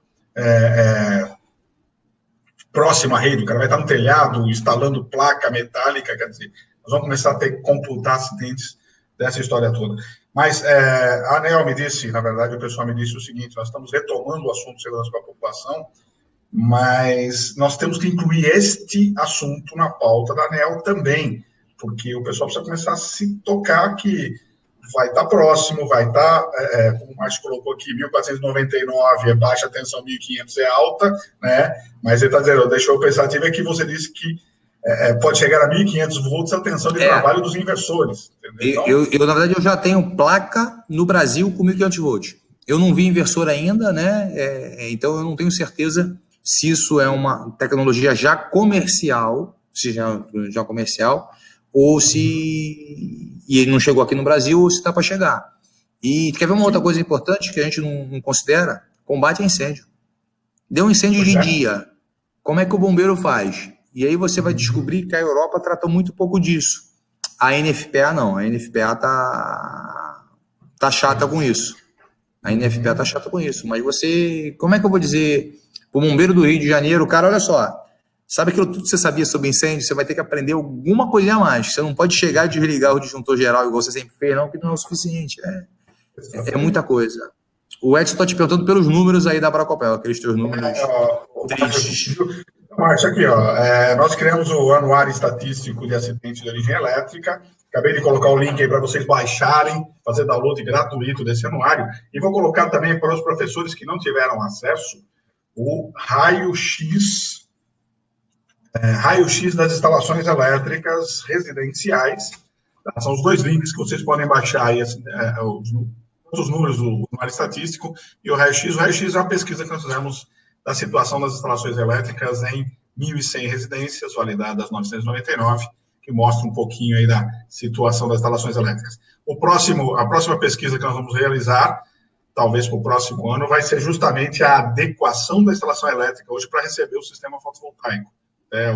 próximo à rede, o cara vai estar no telhado, instalando placa metálica, quer dizer, nós vamos começar a ter que computar acidentes dessa história toda. Mas a ANEEL me disse, na verdade, o pessoal me disse o seguinte, nós estamos retomando o assunto de segurança para a população, mas nós temos que incluir este assunto na pauta da ANEEL também, porque o pessoal precisa começar a se tocar que vai estar próximo, vai estar, como o Márcio colocou aqui, 1.499 é baixa tensão, 1.500 é alta, né? Mas ele está dizendo, deixou o pensativo, é que você disse que pode chegar a 1.500 volts a tensão de trabalho dos inversores. Entendeu? Na verdade, eu já tenho placa no Brasil com 1.500 volts. Eu não vi inversor ainda, né? Então eu não tenho certeza se isso é uma tecnologia já comercial, já comercial, ou se e ele não chegou aqui no Brasil, ou se está para chegar. E quer ver uma outra coisa importante que a gente não considera? Combate a incêndio. Deu um incêndio de dia. Como é que o bombeiro faz? E aí você vai descobrir que a Europa trata muito pouco disso. A NFPA não. A NFPA tá chata com isso. A NFPA tá chata com isso. Mas você... Como é que eu vou dizer para o bombeiro do Rio de Janeiro, cara, olha só, sabe aquilo tudo que você sabia sobre incêndio? Você vai ter que aprender alguma coisinha a mais. Você não pode chegar e desligar o disjuntor geral igual você sempre fez, não, que não é o suficiente. É muita coisa. O Edson está te perguntando pelos números aí da Bracopel, aqueles teus números tristes. Márcio, aqui, ó, nós criamos o Anuário Estatístico de Acidentes de Origem Elétrica. Acabei de colocar o link aí para vocês baixarem, fazer download gratuito desse anuário. E vou colocar também para os professores que não tiveram acesso o raio-x das instalações elétricas residenciais. Tá? São os dois links que vocês podem baixar aí, os números do anuário estatístico e o raio-x. O raio-x é uma pesquisa que nós fizemos da situação das instalações elétricas em 1.100 residências, validadas 999, que mostra um pouquinho aí da situação das instalações elétricas. A próxima pesquisa que nós vamos realizar, talvez para o próximo ano, vai ser justamente a adequação da instalação elétrica hoje para receber o sistema fotovoltaico.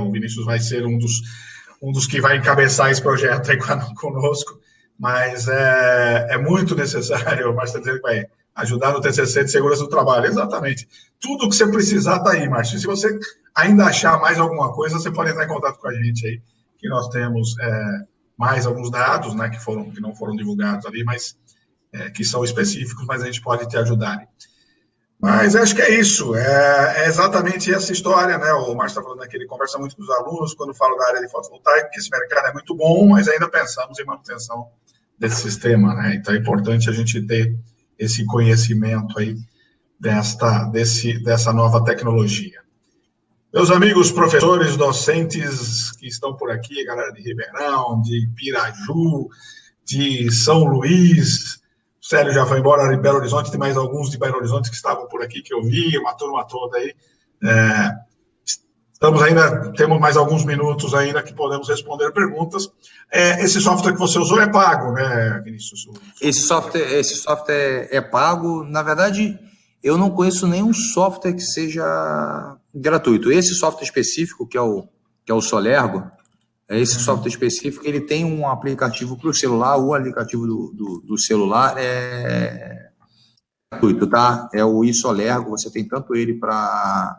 O Vinícius vai ser um dos que vai encabeçar esse projeto aí conosco, mas é muito necessário, o Márcio está dizendo que vai ajudar no TCC de segurança do trabalho. Exatamente. Tudo que você precisar está aí, Márcio. Se você ainda achar mais alguma coisa, você pode entrar em contato com a gente aí, que nós temos mais alguns dados, né, que não foram divulgados ali, mas que são específicos, mas a gente pode te ajudar. Mas acho que é isso, é exatamente essa história, né? O Márcio está falando que ele conversa muito com os alunos quando fala da área de fotovoltaica, que esse mercado é muito bom, mas ainda pensamos em manutenção desse sistema, né? Então é importante a gente ter esse conhecimento aí dessa nova tecnologia. Meus amigos professores, docentes que estão por aqui, galera de Ribeirão, de Piraju, de São Luís, o Célio já foi embora de Belo Horizonte, tem mais alguns de Belo Horizonte que estavam por aqui, que eu vi, uma turma toda aí. Temos mais alguns minutos ainda que podemos responder perguntas. Esse software que você usou é pago, né, Vinícius? Esse software é pago. Na verdade, eu não conheço nenhum software que seja gratuito. Esse software específico, que é o Solergo, esse software específico, ele tem um aplicativo para o celular. O aplicativo do celular é gratuito, tá? É o iSolergo. Você tem tanto ele para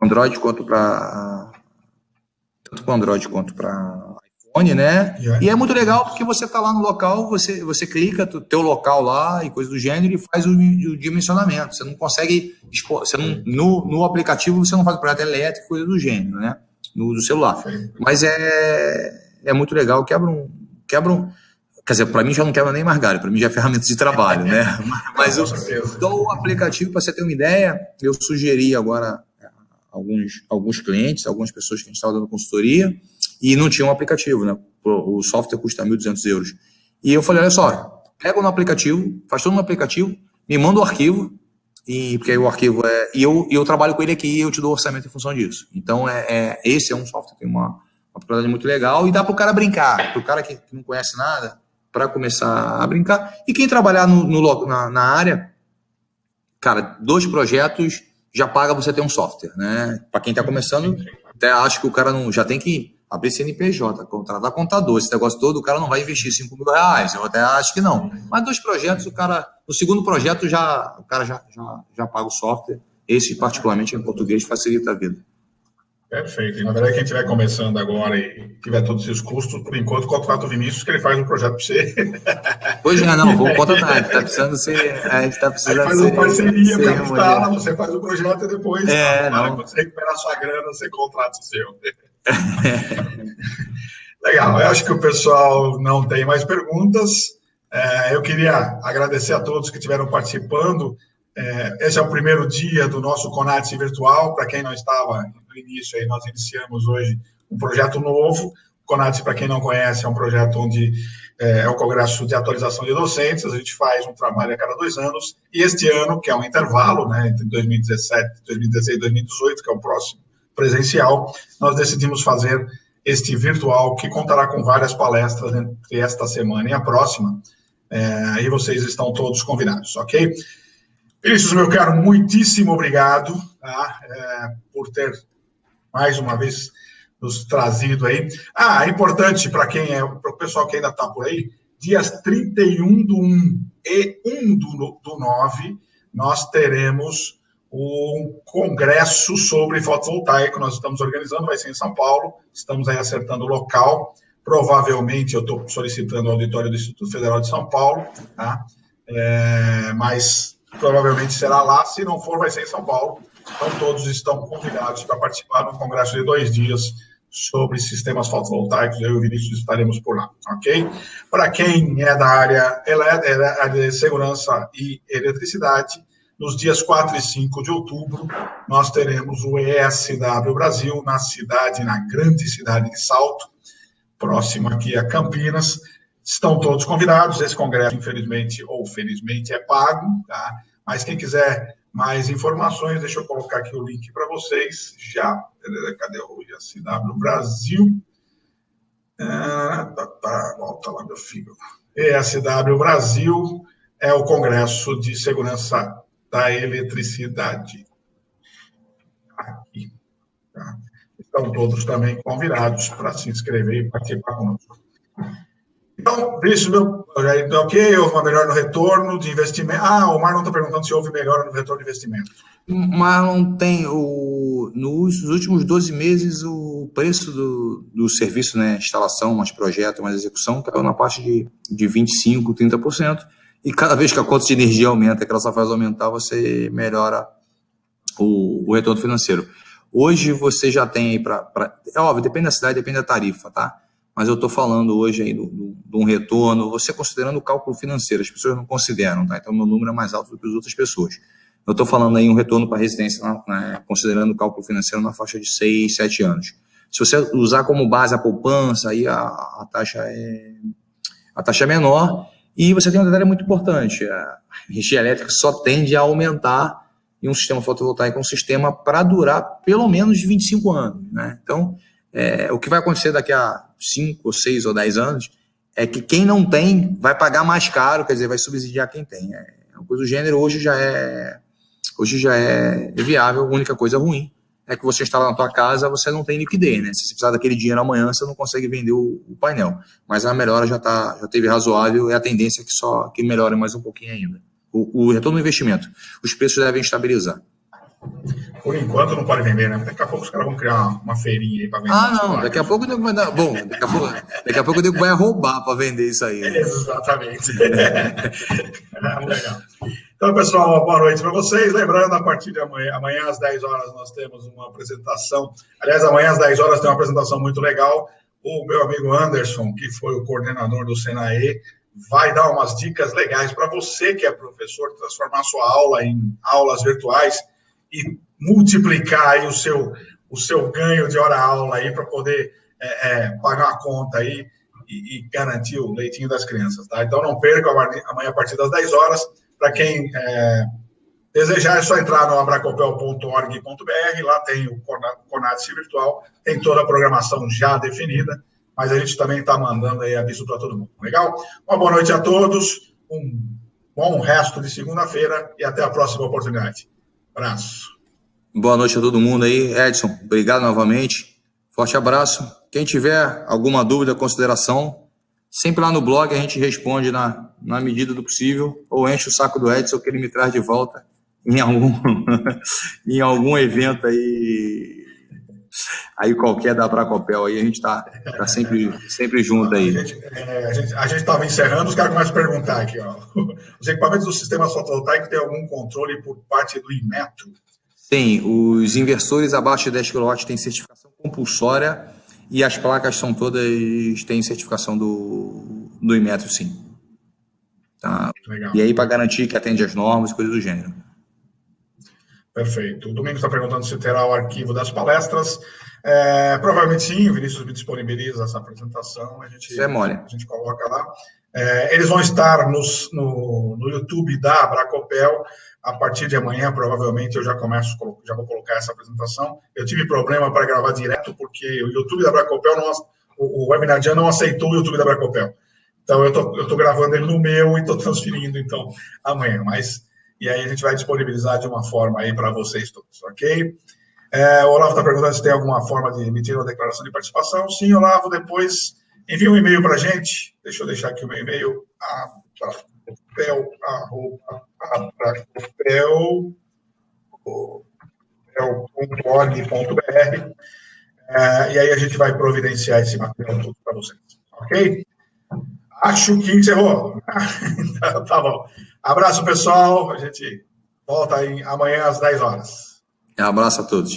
Android quanto para iPhone, né? E é muito legal porque você está lá no local, você clica no teu local lá e coisa do gênero e faz o dimensionamento. Você não consegue no aplicativo você não faz o projeto elétrico, coisa do gênero, né? No celular. Mas é muito legal, quebra um. Quer dizer, para mim já não quebra nem mais galho, para mim já é ferramenta de trabalho, né? Mas o aplicativo, para você ter uma ideia, eu sugeri agora alguns clientes, algumas pessoas que a gente estava dando consultoria, e não tinha um aplicativo, né? O software custa 1.200 euros. E eu falei, olha só, pega no aplicativo, faz tudo no aplicativo, me manda o arquivo, porque aí o arquivo e eu trabalho com ele aqui e eu te dou orçamento em função disso. Então, esse é um software que tem uma propriedade muito legal e dá para o cara brincar, para o cara que não conhece nada, para começar a brincar. E quem trabalhar na área, cara, 2 projetos já paga você ter um software, né? Para quem está começando, até acho que o cara não já tem que abrir CNPJ, contratar contador, esse negócio todo, o cara não vai investir R$5.000, eu até acho que não. Mas 2 projetos, no segundo projeto, o cara já paga o software. Esse, particularmente, em português, facilita a vida. Perfeito. E, na verdade, quem estiver começando agora e tiver todos esses custos, por enquanto, contrata o Vinícius, que ele faz um projeto para você. Pois é, não, vamos contratar. A gente está precisando Aí faz uma parceria, ser me instala, você faz o projeto e depois, quando você recuperar a sua grana, você contrata o seu. Legal, eu acho que o pessoal não tem mais perguntas. Eu queria agradecer a todos que estiveram participando. Esse é o primeiro dia do nosso CONATSE virtual. Para quem não estava no início, aí nós iniciamos hoje um projeto novo. O CONATSE, para quem não conhece, é um projeto onde é o Congresso de Atualização de Docentes. A gente faz um trabalho a cada 2 anos. E este ano, que é um intervalo, né, entre 2017, 2016 e 2018, que é o próximo presencial, nós decidimos fazer este virtual, que contará com várias palestras entre esta semana e a próxima. E vocês estão todos convidados, ok? Vinícius, meu caro, muitíssimo obrigado, por ter, mais uma vez, nos trazido aí. É importante para o pessoal que ainda está por aí, dias 31/1 e 1/9, nós teremos um congresso sobre fotovoltaico. Nós estamos organizando, vai ser em São Paulo, estamos aí acertando o local. Provavelmente eu estou solicitando o auditório do Instituto Federal de São Paulo, tá? Mas provavelmente será lá, se não for, vai ser em São Paulo. Então, todos estão convidados para participar de um congresso de 2 dias sobre sistemas fotovoltaicos. Eu e o Vinícius estaremos por lá, ok? Para quem é da área de segurança e eletricidade, nos dias 4 e 5 de outubro, nós teremos o ESW Brasil na grande cidade de Salto, próximo aqui a Campinas. Estão todos convidados. Esse congresso, infelizmente ou felizmente, é pago, tá? Mas quem quiser mais informações, deixa eu colocar aqui o link para vocês. Já. Cadê o ESW Brasil? Volta lá, meu filho. ESW Brasil é o Congresso de Segurança da Eletricidade. Aqui. Tá? Estão todos também convidados para se inscrever e participar conosco. Então, Vinícius, ok, houve uma melhora no retorno de investimento. O Marlon está perguntando se houve melhora no retorno de investimento. Marlon, nos últimos 12 meses, o preço do serviço, né, instalação, mais projeto, mais execução, caiu na parte de 25%, 30%. E cada vez que a conta de energia aumenta, que ela só faz aumentar, você melhora o retorno financeiro. Hoje você já tem aí é óbvio, depende da cidade, depende da tarifa, tá? Mas eu estou falando hoje aí de um retorno, você considerando o cálculo financeiro, as pessoas não consideram, tá? Então o meu número é mais alto do que as outras pessoas. Eu estou falando aí um retorno para residência, considerando o cálculo financeiro na faixa de 6, 7 anos. Se você usar como base a poupança, aí a taxa é menor. E você tem um detalhe muito importante, a energia elétrica só tende a aumentar em um sistema fotovoltaico, um sistema para durar pelo menos 25 anos, né? Então, o que vai acontecer daqui a 5, ou 6 ou 10 anos é que quem não tem vai pagar mais caro, quer dizer, vai subsidiar quem tem. Uma coisa do gênero hoje já é viável. A única coisa ruim é que você instala na tua casa, você não tem liquidez, né? Se você precisar daquele dinheiro amanhã, você não consegue vender o painel. Mas a melhora já teve razoável, e a tendência é que melhore mais um pouquinho ainda. O retorno do investimento, os preços devem estabilizar. Por enquanto não pode vender, né? Daqui a pouco os caras vão criar uma feirinha aí para vender. Não, daqui a pouco o nego vai dar. Bom, daqui a pouco o nego vai roubar para vender isso aí. Né? Exatamente. Legal. Então, pessoal, boa noite para vocês. Lembrando, a partir de amanhã às 10 horas, nós temos uma apresentação. Aliás, amanhã às 10 horas tem uma apresentação muito legal. O meu amigo Anderson, que foi o coordenador do Senae, vai dar umas dicas legais para você que é professor, transformar sua aula em aulas virtuais e multiplicar aí o seu ganho de hora-aula aí para poder pagar a conta aí e garantir o leitinho das crianças, tá? Então, não perca amanhã a partir das 10 horas. Para quem desejar, é só entrar no abracopel.org.br, lá tem o CONATSE virtual, tem toda a programação já definida, mas a gente também está mandando aí aviso para todo mundo. Legal? Uma boa noite a todos, um bom resto de segunda-feira e até a próxima oportunidade. Abraço. Boa noite a todo mundo aí. Edson, obrigado novamente. Forte abraço. Quem tiver alguma dúvida, consideração, sempre lá no blog a gente responde na medida do possível, ou enche o saco do Edson que ele me traz de volta em em algum evento aí qualquer da Bracopel. Aí a gente tá sempre junto aí. A gente estava encerrando, os caras começam a perguntar aqui, ó. Os equipamentos do sistema fotovoltaico têm algum controle por parte do Inmetro? Sim, os inversores abaixo de 10 kW têm certificação compulsória e as placas são todas, têm certificação do Inmetro, sim. Tá? Legal. E aí para garantir que atende às normas e coisas do gênero. Perfeito. O Domingos está perguntando se terá o arquivo das palestras. Provavelmente sim, o Vinícius me disponibiliza essa apresentação, a gente coloca lá. Eles vão estar no YouTube da Bracopel. A partir de amanhã, provavelmente, eu já vou colocar essa apresentação. Eu tive problema para gravar direto, porque o YouTube da Bracopel, o Webinar Jam não aceitou o YouTube da Bracopel. Então, eu tô gravando ele no meu e estou transferindo, então, amanhã. E aí a gente vai disponibilizar de uma forma aí para vocês todos, ok? O Olavo está perguntando se tem alguma forma de emitir uma declaração de participação. Sim, Olavo, depois envia um e-mail para a gente. Deixa eu deixar aqui o meu e-mail, abracopel.org.br, e aí a gente vai providenciar esse material todo para vocês, ok? Acho que encerrou. Tá bom. Abraço, pessoal. A gente volta aí amanhã às 10 horas. Um abraço a todos.